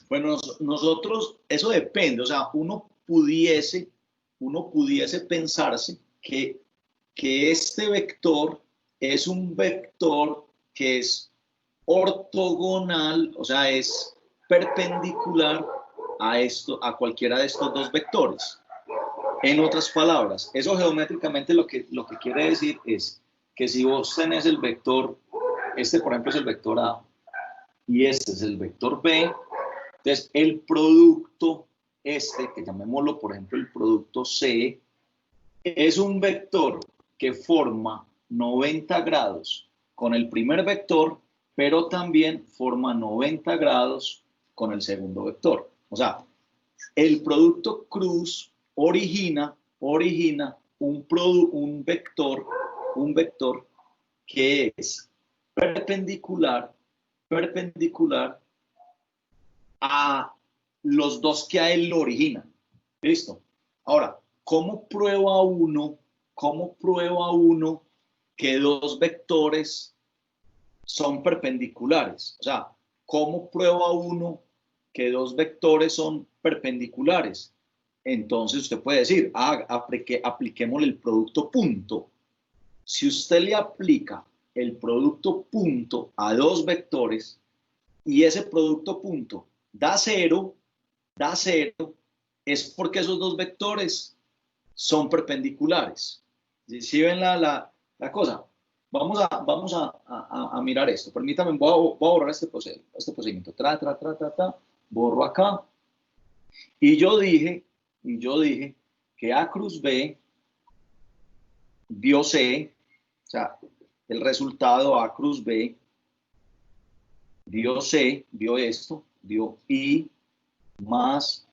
Bueno, nosotros, eso depende, o sea, uno pudiese pensarse que este vector es un vector que es ortogonal, o sea, es perpendicular a cualquiera de estos dos vectores. En otras palabras, eso geométricamente lo que quiere decir es que si vos tenés el vector, este por ejemplo es el vector A y este es el vector B, entonces el producto que llamémoslo por ejemplo el producto C, es un vector que forma 90 grados con el primer vector, pero también forma 90 grados con el segundo vector. O sea, el producto cruz origina un vector que es perpendicular a los dos que a él lo originan. ¿Listo? Ahora, ¿cómo prueba uno que dos vectores son perpendiculares? O sea, ¿cómo prueba uno que dos vectores son perpendiculares? Entonces usted puede decir, apliquémosle el producto punto. Si usted le aplica el producto punto a dos vectores y ese producto punto da cero, es porque esos dos vectores son perpendiculares. ¿Sí ven la cosa? Vamos a mirar esto. Permítame, voy a borrar este procedimiento. Borro acá. Y yo dije que A cruz B dio C, o sea, el resultado A cruz B dio C, dio esto, dio I más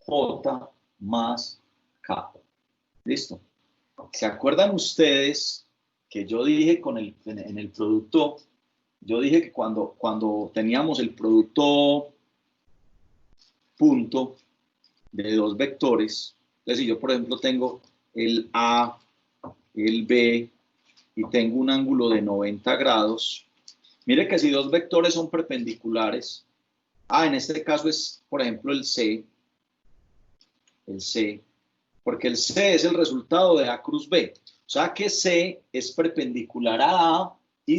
J más K. ¿Listo? ¿Se acuerdan ustedes que yo dije en el producto, yo dije que cuando teníamos el producto punto de dos vectores, entonces si yo por ejemplo tengo el A, el B y tengo un ángulo de 90 grados, mire que si dos vectores son perpendiculares, en este caso es por ejemplo el C, porque el C es el resultado de A cruz B. O sea que C es perpendicular a A y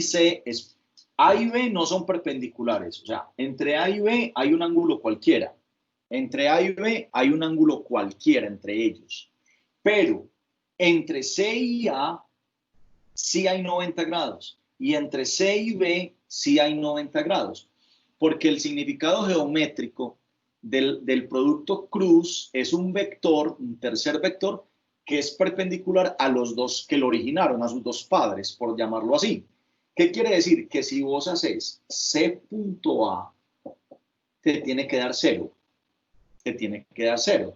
A y B no son perpendiculares. O sea, entre A y B hay un ángulo cualquiera. Entre A y B hay un ángulo cualquiera entre ellos. Pero entre C y A sí hay 90 grados. Y entre C y B sí hay 90 grados. Porque el significado geométrico del producto cruz es un vector, un tercer vector, que es perpendicular a los dos que lo originaron, a sus dos padres, por llamarlo así. ¿Qué quiere decir? Que si vos haces C.A, te tiene que dar cero. Te tiene que dar cero.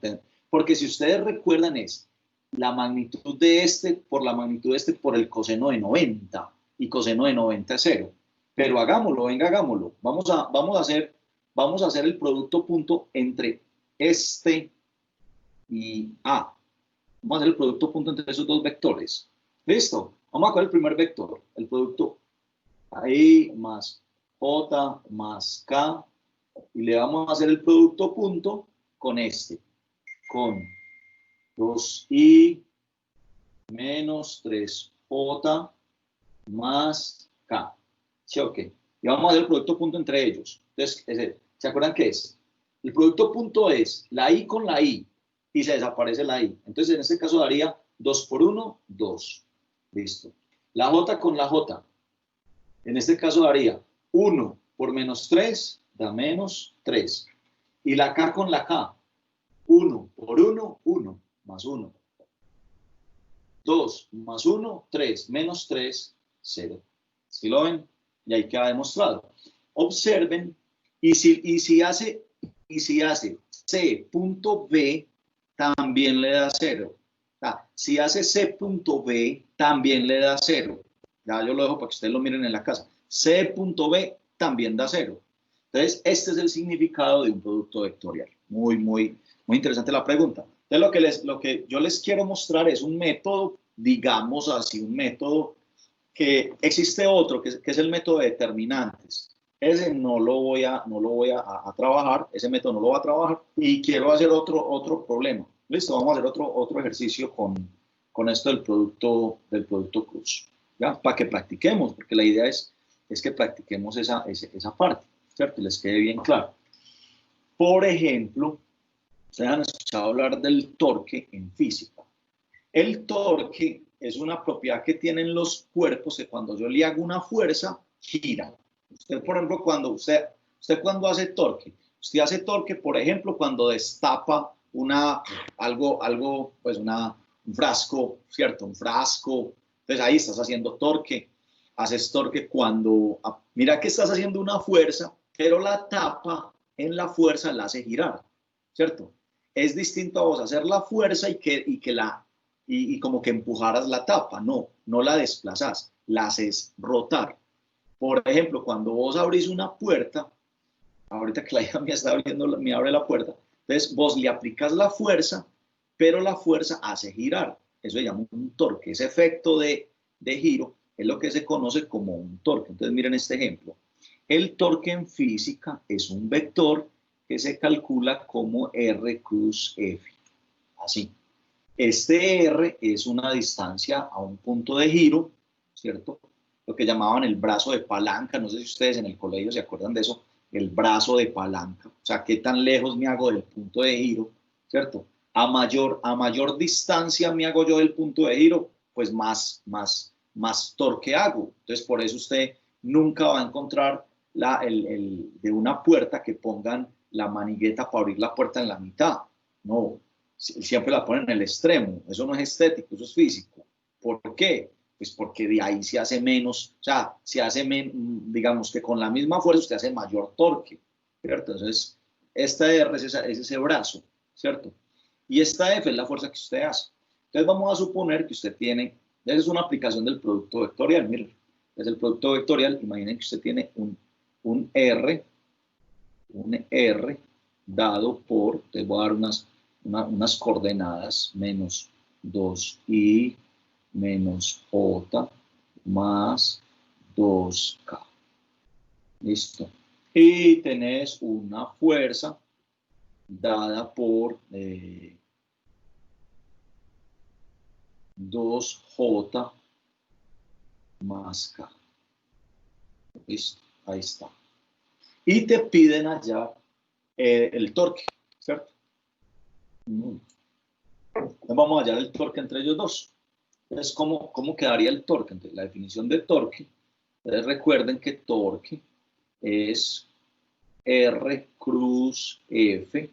Porque si ustedes recuerdan es la magnitud de este por la magnitud de este por el coseno de 90. Y coseno de 90 es cero. Pero hagámoslo, venga, hagámoslo. Vamos a hacer el producto punto entre este y A. Vamos a hacer el producto punto entre esos dos vectores. ¿Listo? Vamos a coger el primer vector, el producto I más J más K, y le vamos a hacer el producto punto con este, con 2I menos 3J más K. ¿Sí o qué? Y vamos a hacer el producto punto entre ellos. Entonces, ¿se acuerdan qué es? El producto punto es la I con la I y se desaparece la I. Entonces, en este caso daría 2 por 1, 2. Listo. La J con la J. En este caso daría 1 por menos 3, da menos 3. Y la K con la K. 1 por 1, 1, más 1. 2 más 1, 3, menos 3, 0. ¿Sí lo ven? Y ahí queda demostrado. Observen, y si hace C.B, también le da 0. Si hace C.B, también le da 0. Ya yo lo dejo para que ustedes lo miren en la casa. C.B también da 0. Entonces, este es el significado de un producto vectorial. Muy interesante la pregunta. Entonces, lo que yo les quiero mostrar es un método, digamos así, un método que existe otro, que es el método de determinantes. Ese no lo voy a trabajar, ese método no lo voy a trabajar, y quiero hacer otro problema. Listo, vamos a hacer otro ejercicio con esto del producto cruz. ¿Ya? Para que practiquemos, porque la idea es que practiquemos esa parte, ¿cierto? Les quede bien claro. Por ejemplo, ustedes han escuchado hablar del torque en física. El torque es una propiedad que tienen los cuerpos que cuando yo le hago una fuerza, gira. Usted, por ejemplo, cuando hace torque, usted hace torque, por ejemplo, cuando destapa un frasco, ¿cierto? Un frasco. Entonces ahí estás haciendo torque. Haces torque cuando, mira que estás haciendo una fuerza, pero la tapa en la fuerza la hace girar, ¿cierto? Es distinto a vos hacer la fuerza y como que empujaras la tapa. No la desplazas, la haces rotar. Por ejemplo, cuando vos abrís una puerta, ahorita que la hija me está abriendo, me abre la puerta, entonces vos le aplicas la fuerza, pero la fuerza hace girar. Eso se llama un torque. Ese efecto de giro es lo que se conoce como un torque. Entonces miren este ejemplo. El torque en física es un vector que se calcula como R cruz F. Así. Este R es una distancia a un punto de giro, ¿cierto? Lo que llamaban el brazo de palanca. No sé si ustedes en el colegio se acuerdan de eso. El brazo de palanca. O sea, qué tan lejos me hago del punto de giro, ¿cierto? A mayor distancia me hago yo del punto de giro, pues más torque hago. Entonces, por eso usted nunca va a encontrar de una puerta que pongan la manigueta para abrir la puerta en la mitad. No, siempre la ponen en el extremo. Eso no es estético, eso es físico. ¿Por qué? Pues porque de ahí se hace menos, o sea, digamos que con la misma fuerza usted hace mayor torque, ¿cierto? Entonces, esta R es ese brazo, ¿cierto? Y esta F es la fuerza que usted hace. Entonces vamos a suponer que usted tiene, esa es una aplicación del producto vectorial, miren, es el producto vectorial, imaginen que usted tiene un R dado por, te voy a dar unas coordenadas, menos 2i menos j más 2k. Listo. Y tenés una fuerza dada por 2j más k. Listo, ahí está. Y te piden allá el torque, ¿cierto? Entonces vamos a hallar el torque entre ellos dos. Entonces, ¿cómo quedaría el torque? Entonces, la definición de torque, entonces recuerden que torque es R cruz F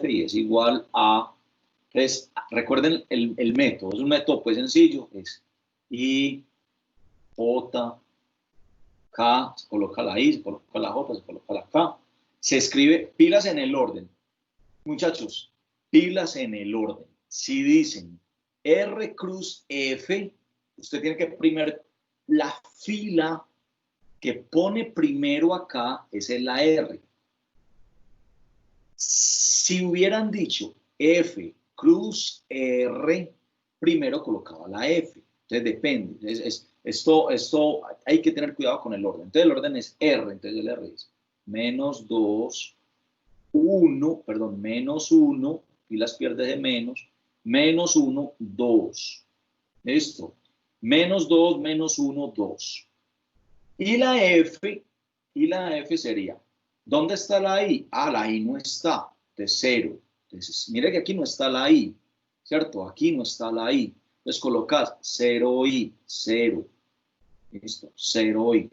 y es igual a, entonces recuerden el método, es un método pues sencillo, es I, J, K, se coloca la I, se coloca la J, se coloca la K, se escribe pilas en el orden, muchachos, pilas en el orden, si dicen R cruz F, usted tiene que primero, la fila que pone primero acá es la R. Si hubieran dicho F cruz R, primero colocaba la F. Entonces depende. Esto hay que tener cuidado con el orden. Entonces el orden es R. Entonces el R es menos 2, 1, perdón, menos 1, y las pierdes de menos 1, 2. ¿Listo? Menos 2, menos 1, 2. Y la F sería, ¿dónde está la I? Ah, la I no está, de 0. Entonces, mire que aquí no está la I, ¿cierto? Aquí no está la I. Entonces colocas 0I, 0. Listo, 0I.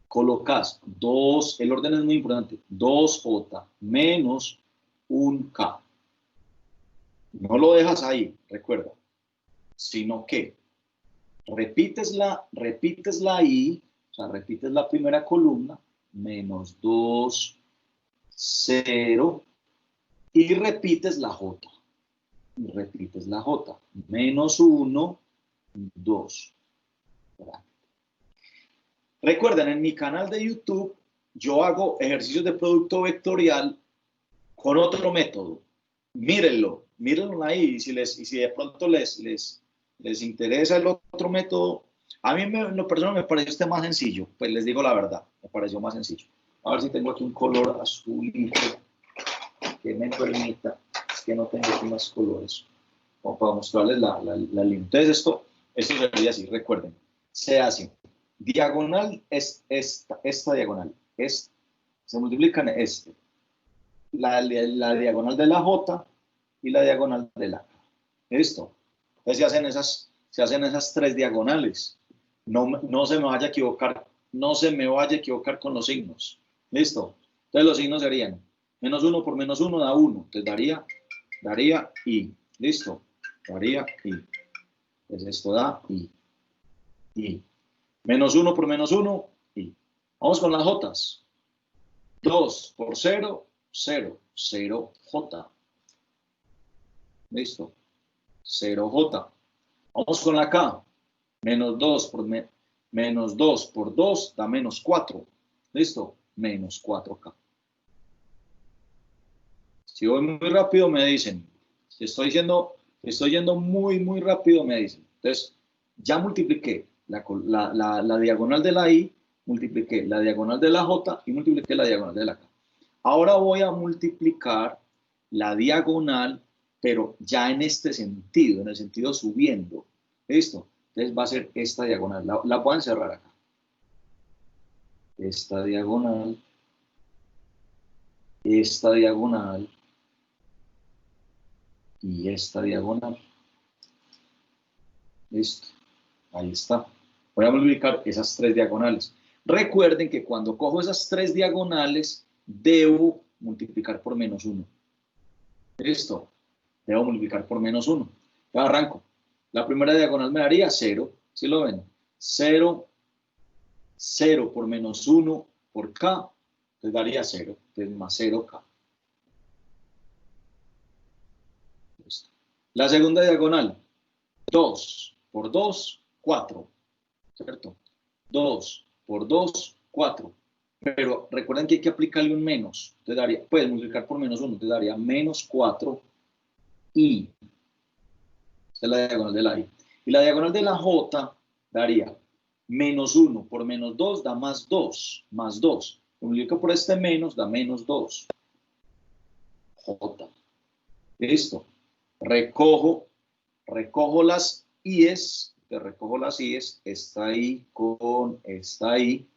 Colocas 2, el orden es muy importante, 2J menos 1K. No lo dejas ahí, recuerda, sino que repites la I, o sea, repites la primera columna, menos 2, 0, y repites la J. Menos 1, 2. Recuerden, en mi canal de YouTube, yo hago ejercicios de producto vectorial con otro método. Mírenlo ahí, y si de pronto les interesa el otro método, a mí en lo personal me pareció más sencillo, pues les digo la verdad, me pareció más sencillo. A ver si tengo aquí un color azulito que me permita, es que no tengo aquí más colores, como para mostrarles la línea. Entonces esto sería así, recuerden, se hace diagonal, esta diagonal, se multiplican la diagonal de la J y la diagonal de la K. ¿Listo? Entonces se hacen esas tres diagonales. No se me vaya a equivocar, con los signos. ¿Listo? Entonces los signos serían menos 1 por menos 1 da 1. Entonces daría I. ¿Listo? Daría I. Entonces esto da I. Menos 1 por menos 1, I. Vamos con las Jotas. 2 por 0, 0. 0J. ¿Listo? 0J. Vamos con la K. Menos 2 por 2 da menos 4. ¿Listo? Menos 4K. Si voy muy rápido me dicen, Si estoy yendo muy, muy rápido, me dicen. Entonces, ya multipliqué la diagonal de la I, multipliqué la diagonal de la J y multipliqué la diagonal de la K. Ahora voy a multiplicar la diagonal, pero ya en este sentido, en el sentido subiendo. ¿Listo? Entonces va a ser esta diagonal. La pueden cerrar acá. Esta diagonal y esta diagonal. Listo. Ahí está. Voy a multiplicar esas 3 diagonales. Recuerden que cuando cojo esas 3 diagonales, debo multiplicar por menos 1. Listo. Debo multiplicar por menos 1. Ya arranco. La primera diagonal me daría 0. ¿Sí lo ven? 0, 0 por menos 1 por K, entonces daría 0. Entonces más 0K. Listo. La segunda diagonal, 2 por 2, 4. ¿Cierto? 2 por 2, 4. Pero recuerden que hay que aplicarle un menos. Entonces daría, puedes multiplicar por menos 1, te daría menos 4 y esa es la diagonal de la I. Y la diagonal de la J daría menos 1 por menos 2 da más 2, más 2. Multiplico por este menos, da menos 2. J. Listo. Recojo las I's, esta I con esta I.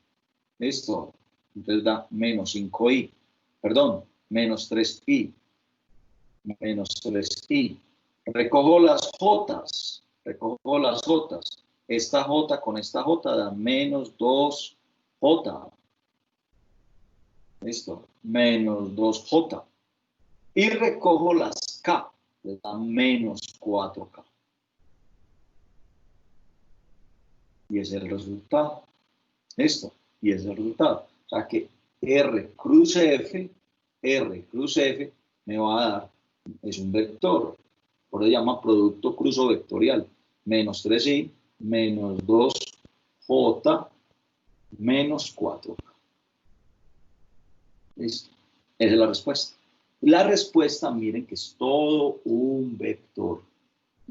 Listo. Entonces da menos 5I. Perdón, menos 3I. Menos 3I. Recojo las J's. Esta J con esta J da menos 2J. Listo. Menos 2J. Y recojo las K. Le da menos 4K. Y ese es el resultado. Listo. Y ese es el resultado. O sea que R cruz F me va a dar, es un vector. Por eso se llama producto cruzo vectorial. Menos 3i, menos 2j, menos 4k. ¿Listo? Esa es la respuesta. La respuesta, miren que es todo un vector.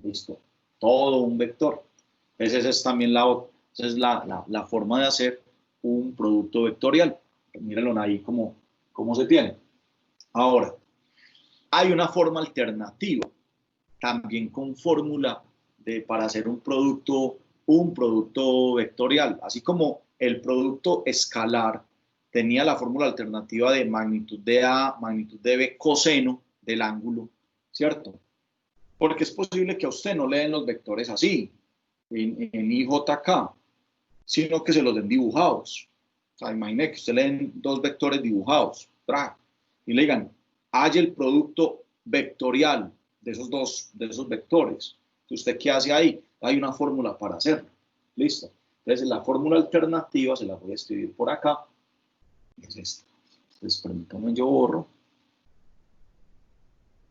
¿Listo? Todo un vector. Esa es también la forma de hacer un producto vectorial. Mírenlo ahí cómo se tiene. Ahora, hay una forma alternativa, también con fórmula para hacer un producto vectorial. Así como el producto escalar tenía la fórmula alternativa de magnitud de A, magnitud de B, coseno del ángulo, ¿cierto? Porque es posible que a usted no le den los vectores así, en IJK, sino que se los den dibujados. O sea, imagine que usted le den 2 vectores dibujados, y le digan, hay el producto vectorial de esos vectores. ¿Usted qué hace ahí? Hay una fórmula para hacerlo. ¿Listo? Entonces, la fórmula alternativa se la voy a escribir por acá. Es esta. Entonces, permítanme, yo borro.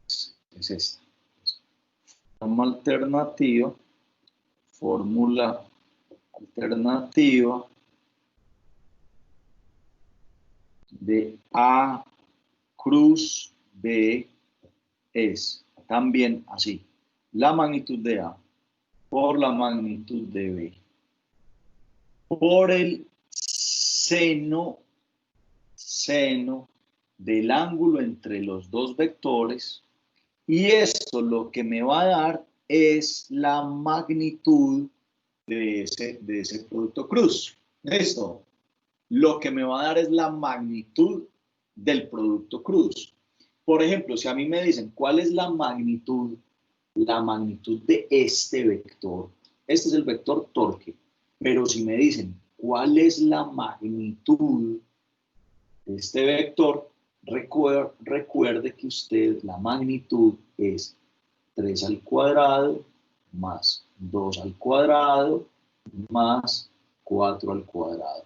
Es esta. Fórmula alternativa de A cruz B es también así. La magnitud de A por la magnitud de B por el seno del ángulo entre los dos vectores, y esto lo que me va a dar es la magnitud de ese producto cruz. Esto lo que me va a dar es la magnitud del producto cruz. Por ejemplo, si a mí me dicen cuál es la magnitud de este vector, este es el vector torque, pero si me dicen cuál es la magnitud de este vector, recuerde que usted, la magnitud es 3 al cuadrado más 2 al cuadrado más 4 al cuadrado.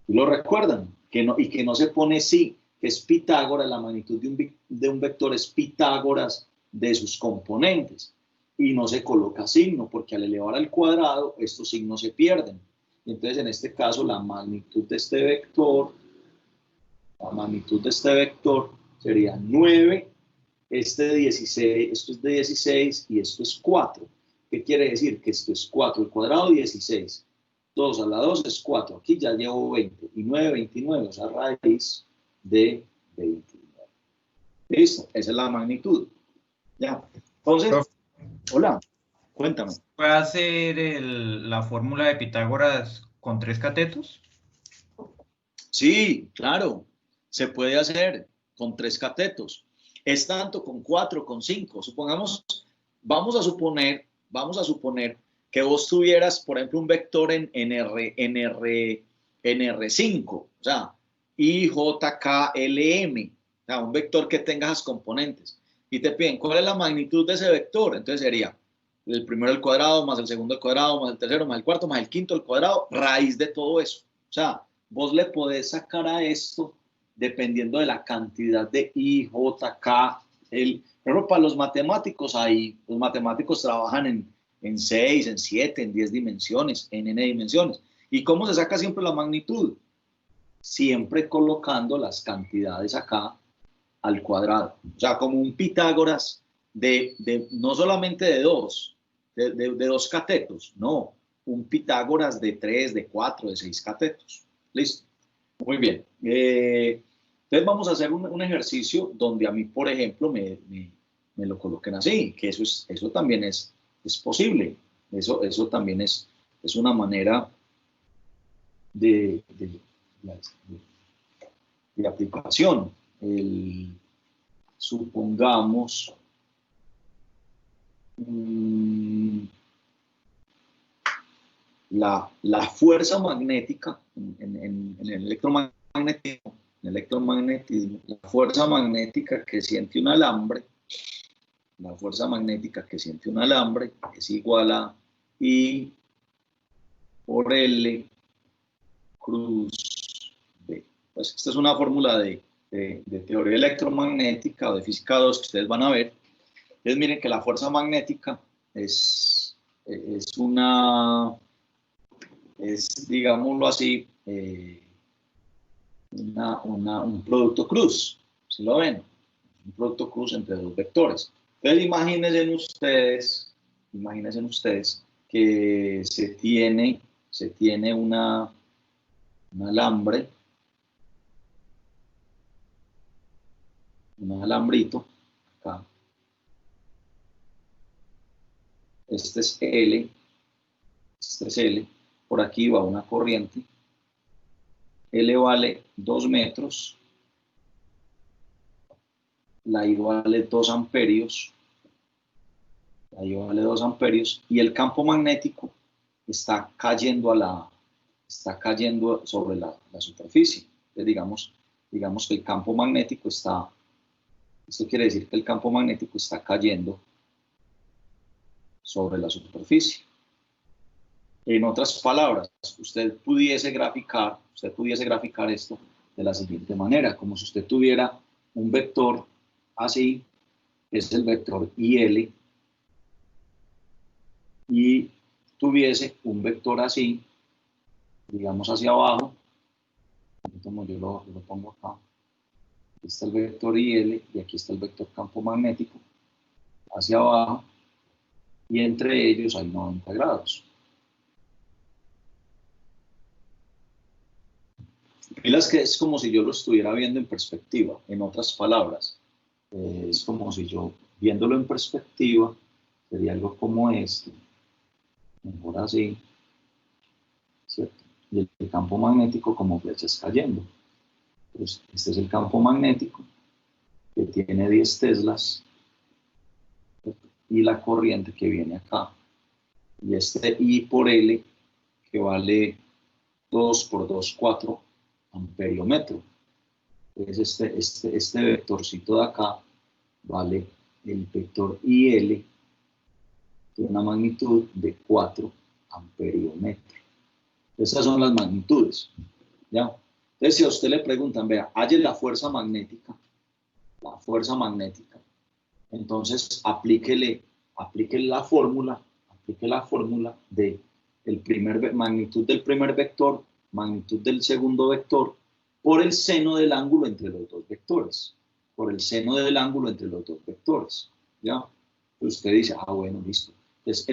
¿Y lo recuerdan? Y que no se pone sí, que es Pitágoras, la magnitud de un vector es Pitágoras de sus componentes. Y no se coloca signo, porque al elevar al cuadrado, estos signos se pierden. Y entonces, en este caso, la magnitud de este vector sería 9 este 16, esto es de 16 y esto es 4. ¿Qué quiere decir? Que esto es 4 al cuadrado, 16. 2 a la 2 es 4. Aquí ya llevo 20. Y 9, 29. O sea, raíz de 29. Listo. Esa es la magnitud. Ya. Entonces, Profe, hola. Cuéntame. ¿puede hacer la fórmula de Pitágoras con 3 catetos? Sí, claro. Se puede hacer con 3 catetos. Es tanto con 4, con 5. Supongamos, vamos a suponer que vos tuvieras, por ejemplo, un vector en NR5, o sea, IJKLM, o sea, un vector que tenga esas componentes. Y te piden, ¿cuál es la magnitud de ese vector? Entonces sería el primero al cuadrado, más el segundo al cuadrado, más el tercero, más el cuarto, más el quinto al cuadrado, raíz de todo eso. O sea, vos le podés sacar a esto dependiendo de la cantidad de I, J, K, pero para los matemáticos, los matemáticos trabajan en 6, en 7, en 10 dimensiones, en n dimensiones. ¿Y cómo se saca siempre la magnitud? Siempre colocando las cantidades acá al cuadrado. O sea, como un Pitágoras no solamente de 2, de 2 catetos, no, un Pitágoras de 3, de 4, de 6 catetos. ¿Listo? Muy bien. Entonces vamos a hacer un ejercicio donde a mí, por ejemplo, me lo coloquen así, que eso también es posible. Eso también es una manera de aplicación. Supongamos la fuerza magnética en el electromagnetismo, la fuerza magnética que siente un alambre, es igual a I por L cruz B. Pues esta es una fórmula de teoría electromagnética o de física 2 que ustedes van a ver. Entonces miren que la fuerza magnética es digámoslo así, un producto cruz, ¿sí lo ven? Un producto cruz entre dos vectores. Entonces imagínense ustedes que se tiene un alambrito acá. Este es L, por aquí va una corriente, L vale 2 metros, la I vale 2 amperios, y el campo magnético está cayendo sobre la superficie. Entonces digamos que el campo magnético esto quiere decir que el campo magnético está cayendo sobre la superficie. En otras palabras, usted pudiese graficar esto de la siguiente manera, como si usted tuviera un vector así, es el vector IL, y tuviese un vector así, digamos hacia abajo, como yo lo pongo acá, aquí está el vector IL y aquí está el vector campo magnético, hacia abajo, y entre ellos hay 90 grados. Es como si yo lo estuviera viendo en perspectiva, en otras palabras. Es como si yo, viéndolo en perspectiva, sería algo como esto, mejor así, ¿cierto? Y el campo magnético como flechas cayendo. Entonces, este es el campo magnético, que tiene 10 teslas, ¿cierto? Y la corriente que viene acá. Y este I por L, que vale 2 por 2, 4 amperiómetro. Entonces este vectorcito de acá vale el vector IL de una magnitud de 4 amperiómetro. Estas son las magnitudes, ¿ya? Entonces si a usted le preguntan, vea, halle la fuerza magnética, entonces aplíquele la fórmula de magnitud del primer vector, magnitud del segundo vector, por el seno del ángulo entre los dos vectores. por el seno del ángulo entre los dos vectores. ¿Ya? Usted dice, bueno, listo. Entonces,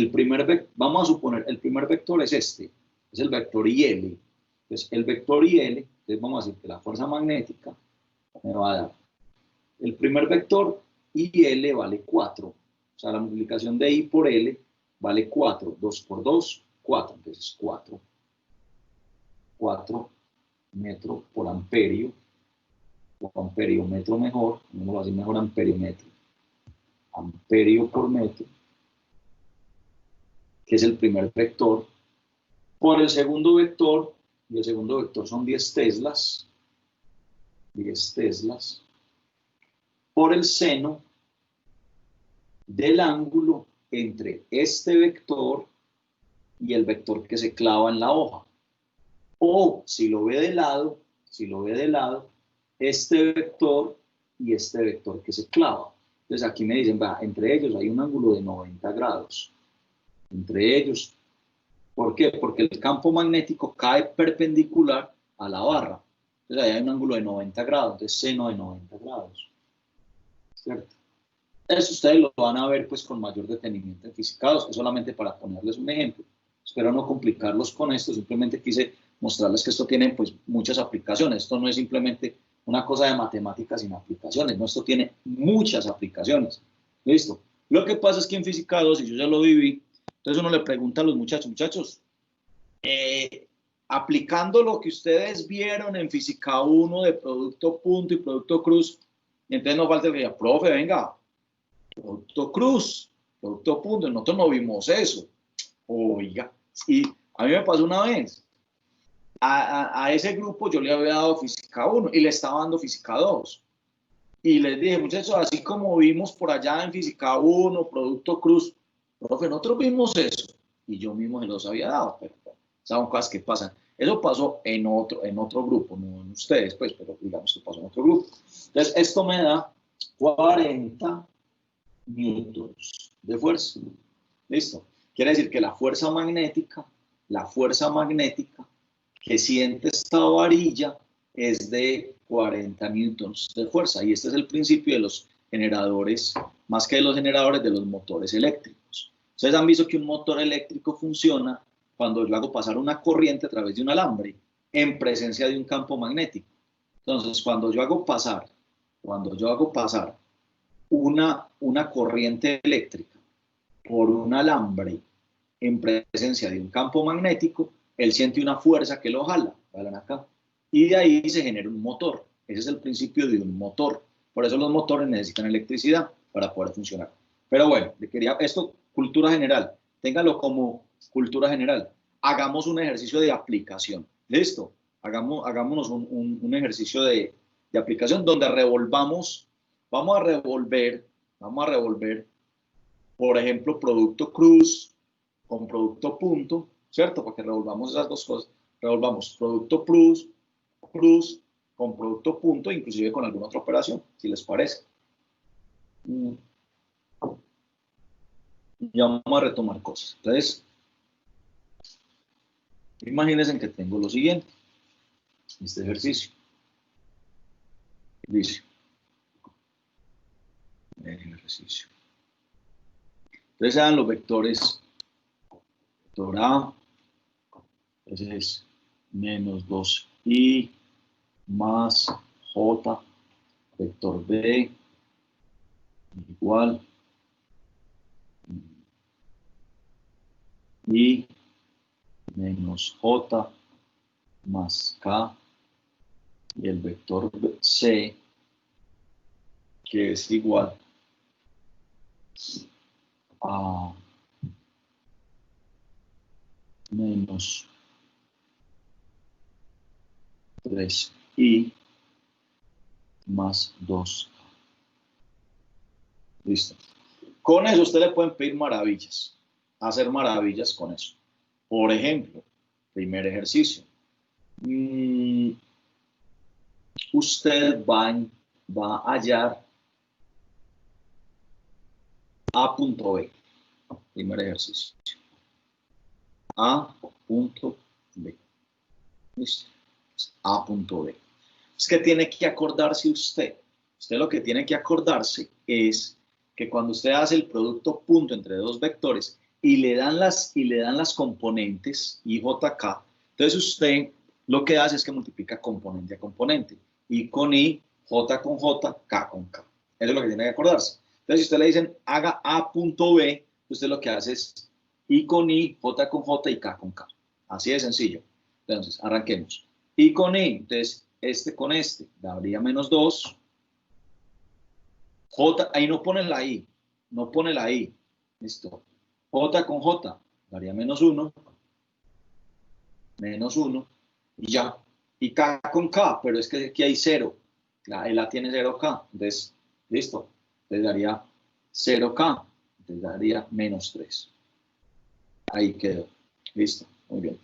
vamos a suponer, el primer vector es este, es el vector IL. Entonces, el vector IL, entonces vamos a decir que la fuerza magnética me va a dar, el primer vector IL vale 4. O sea, la multiplicación de I por L vale 4. 2 por 2, 4. Entonces, 4 metro por amperio, o amperiometro mejor, no lo así mejor amperiometro. Amperio por metro, que es el primer vector, por el segundo vector, y el segundo vector son 10 teslas, 10 teslas, por el seno del ángulo entre este vector y el vector que se clava en la hoja. O, si lo ve de lado, este vector y este vector que se clava. Entonces aquí me dicen, entre ellos hay un ángulo de 90 grados. Entre ellos. ¿Por qué? Porque el campo magnético cae perpendicular a la barra. Entonces ahí hay un ángulo de 90 grados, entonces seno de 90 grados. ¿Cierto? Eso ustedes lo van a ver pues con mayor detenimiento en Física 2, es solamente para ponerles un ejemplo. Espero no complicarlos con esto, simplemente quise mostrarles que esto tiene pues muchas aplicaciones. Esto no es simplemente una cosa de matemáticas sin aplicaciones, no, esto tiene muchas aplicaciones. ¿Listo? Lo que pasa es que en Física 2, y yo ya lo viví, entonces uno le pregunta a los muchachos, aplicando lo que ustedes vieron en Física 1 de producto punto y producto cruz, entonces no falta el que diga, profe, venga, producto cruz, producto punto, nosotros no vimos eso. Oiga, y a mí me pasó una vez, a ese grupo yo le había dado Física 1 y le estaba dando Física 2. Y les dije, muchachos, así como vimos por allá en Física 1, producto cruz, profe, nosotros vimos eso. Y yo mismo se los había dado, pero son cosas que pasan. Eso pasó en otro grupo, no en ustedes, pues, pero digamos que pasó en otro grupo. Entonces, esto me da 40 newtons de fuerza. ¿Listo? Quiere decir que la fuerza magnética que siente esta varilla es de 40 newtons de fuerza. Y este es el principio de los generadores, más que de los generadores, de los motores eléctricos. Ustedes han visto que un motor eléctrico funciona cuando yo hago pasar una corriente a través de un alambre en presencia de un campo magnético. Entonces, cuando yo hago pasar una corriente eléctrica por un alambre en presencia de un campo magnético, él siente una fuerza que lo jalan acá, y de ahí se genera un motor. Ese es el principio de un motor. Por eso los motores necesitan electricidad para poder funcionar. Pero bueno, esto, cultura general, téngalo como cultura general. Hagamos un ejercicio de aplicación. ¿Listo? Hagámonos un ejercicio de aplicación donde revolvamos, vamos a revolver, por ejemplo, producto cruz con producto punto, ¿cierto? Porque revolvamos esas dos cosas. Revolvamos producto cruz con producto punto, inclusive con alguna otra operación, si les parece. Y vamos a retomar cosas. Entonces, imagínense que tengo lo siguiente, este ejercicio. Dice, el ejercicio. Entonces se dan los vectores, vector A, entonces es menos 2i más j, vector B, igual i menos j más k, y el vector C, que es igual a menos 3i más 2. Listo. Con eso usted le pueden pedir maravillas, hacer maravillas con eso. Por ejemplo, primer ejercicio. Usted va a hallar A punto B. Primer ejercicio. A punto B. ¿Listo? A punto B. Es que tiene que acordarse usted Usted lo que tiene que acordarse es que cuando usted hace el producto punto entre dos vectores y le dan las componentes I, J, K, entonces usted lo que hace es que multiplica componente a componente. I con I, J con J, K con K. Eso es lo que tiene que acordarse. Entonces, si usted le dicen haga A punto B, usted lo que hace es I con I, J con J y K con K. Así de sencillo. Entonces, arranquemos. I con I, entonces este con este daría menos 2. J, ahí no pone la I, no pone la I. Listo. J con J daría menos 1. Menos 1. Y ya. Y K con K, pero es que aquí hay 0. El A tiene 0K. Entonces, listo. Entonces daría 0K. Entonces daría menos 3. Ahí quedó. Listo. Muy bien.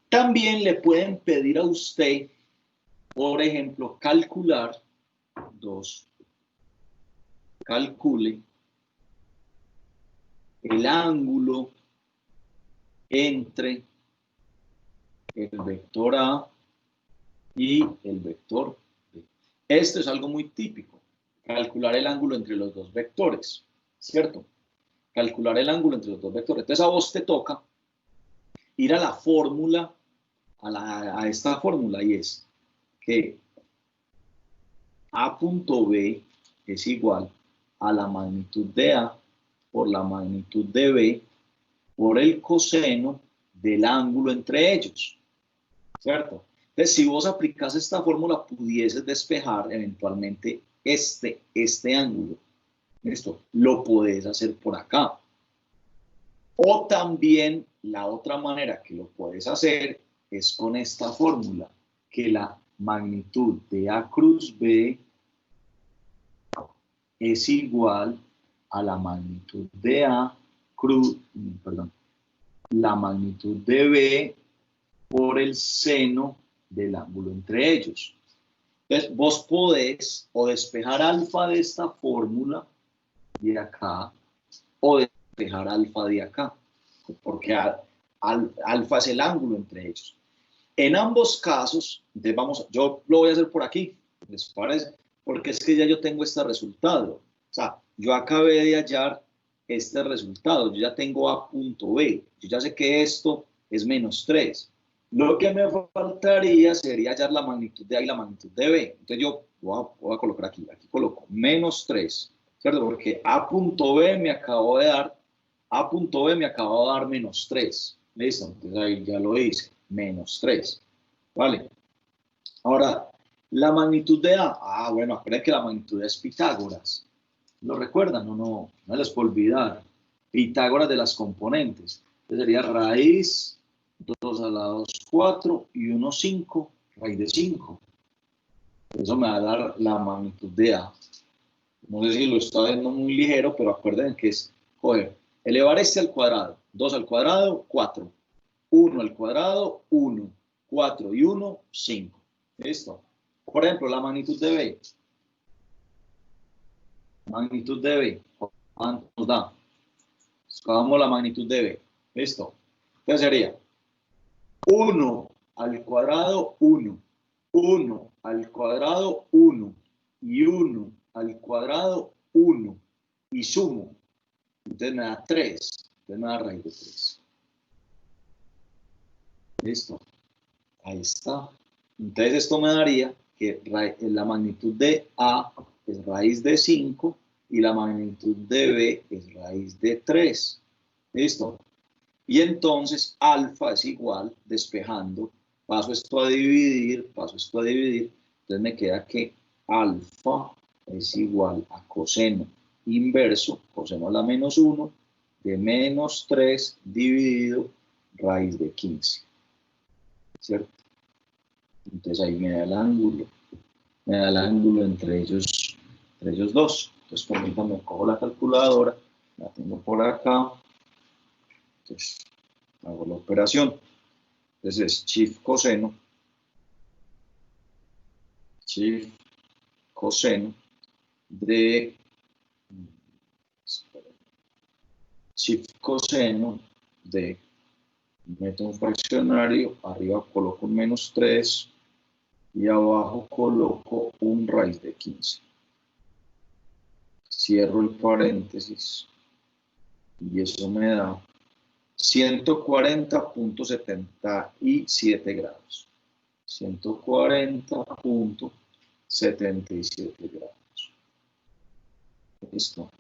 También le pueden pedir a usted, por ejemplo, calcular 2. Calcule el ángulo entre el vector A y el vector B. Esto es algo muy típico, calcular el ángulo entre los dos vectores, ¿cierto? Calcular el ángulo entre los dos vectores. Entonces a vos te toca ir a la fórmula, a esta fórmula, y es que A punto B es igual a la magnitud de A por la magnitud de B por el coseno del ángulo entre ellos, ¿cierto? Entonces, si vos aplicas esta fórmula, pudieses despejar eventualmente este ángulo. ¿Listo? Lo podés hacer por acá. O también, la otra manera que lo puedes hacer es con esta fórmula, que la magnitud de A cruz B es igual a la magnitud de A cruz, perdón, la magnitud de B por el seno del ángulo entre ellos. Entonces, vos podés o despejar alfa de esta fórmula de acá o despejar alfa de acá, porque alfa es el ángulo entre ellos. En ambos casos, entonces yo lo voy a hacer por aquí, ¿les parece? Porque es que ya yo tengo este resultado. O sea, yo acabé de hallar este resultado. Yo ya tengo A punto B. Yo ya sé que esto es menos 3. Lo que me faltaría sería hallar la magnitud de A y la magnitud de B. Entonces yo voy a colocar aquí. Aquí coloco menos 3. ¿Cierto? Porque A punto B me acabó de dar, A punto B me acabó de dar menos 3. ¿Listo? Entonces ahí ya lo hice. Menos 3. ¿Vale? Ahora, la magnitud de A. Bueno, acuérdense que la magnitud es Pitágoras. ¿Lo recuerdan? No les puedo olvidar. Pitágoras de las componentes. Entonces sería raíz 2 a la 2, 4 y 1, 5, raíz de 5. Eso me va a dar la magnitud de A. No sé si lo está viendo muy ligero, pero acuérdense que es coger, elevar este al cuadrado. 2 al cuadrado, 4. 1 al cuadrado, 1. 4 y 1, 5. ¿Listo? Por ejemplo, la magnitud de B. Magnitud de B. ¿Cuánto nos da? Escogamos la magnitud de B. ¿Listo? Entonces sería 1 al cuadrado, 1. 1 al cuadrado, 1. Y 1 al cuadrado, 1. Y sumo. Entonces me da 3. Entonces me da raíz de 3. ¿Listo? Ahí está. Entonces esto me daría que la magnitud de A es raíz de 5 y la magnitud de B es raíz de 3. ¿Listo? Y entonces alfa es igual, despejando, paso esto a dividir, entonces me queda que alfa es igual a coseno inverso, coseno a la menos 1, de menos 3 dividido raíz de 15. ¿Cierto? Entonces ahí me da el ángulo entre ellos dos. Entonces permítanme, cojo la calculadora, la tengo por acá, entonces hago la operación. Entonces es shift coseno de meto un fraccionario, arriba coloco un menos 3 y abajo coloco un raíz de 15. Cierro el paréntesis y eso me da 140.77 grados. 140.77 grados. Listo.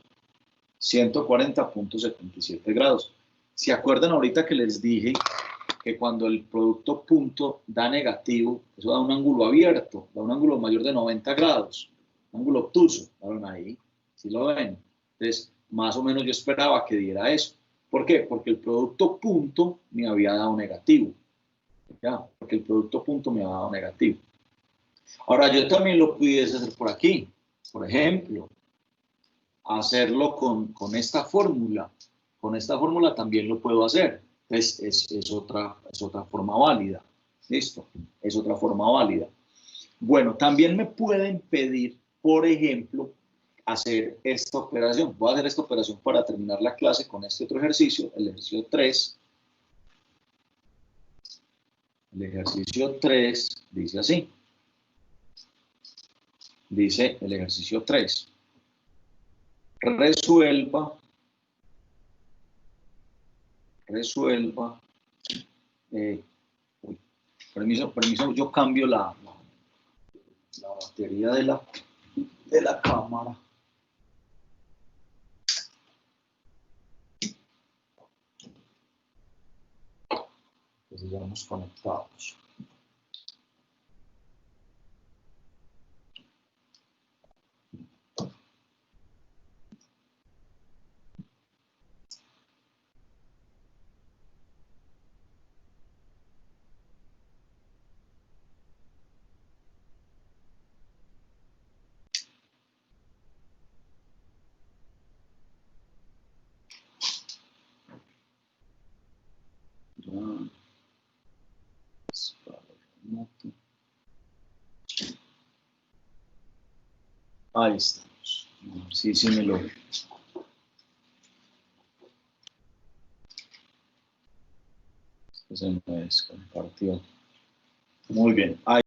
140.77 grados. ¿Se acuerdan ahorita que les dije que cuando el producto punto da negativo, eso da un ángulo abierto, da un ángulo mayor de 90 grados, un ángulo obtuso? ¿Vieron ahí? ¿Sí lo ven? Entonces, más o menos yo esperaba que diera eso. ¿Por qué? Porque el producto punto me había dado negativo. ¿Ya? Porque el producto punto me había dado negativo. Ahora, yo también lo pudiese hacer por aquí. Por ejemplo, hacerlo con esta fórmula. Con esta fórmula también lo puedo hacer. Entonces, es otra forma válida. ¿Listo? Es otra forma válida. Bueno, también me pueden pedir, por ejemplo, hacer esta operación. Voy a hacer esta operación para terminar la clase con este otro ejercicio, el ejercicio 3. El ejercicio 3 dice así. Dice el ejercicio 3. Resuelva. Permiso, yo cambio la batería de la cámara. Entonces ya vamos conectados. Ahí estamos. Sí, me lo... Se me descompartió. Muy bien. Ahí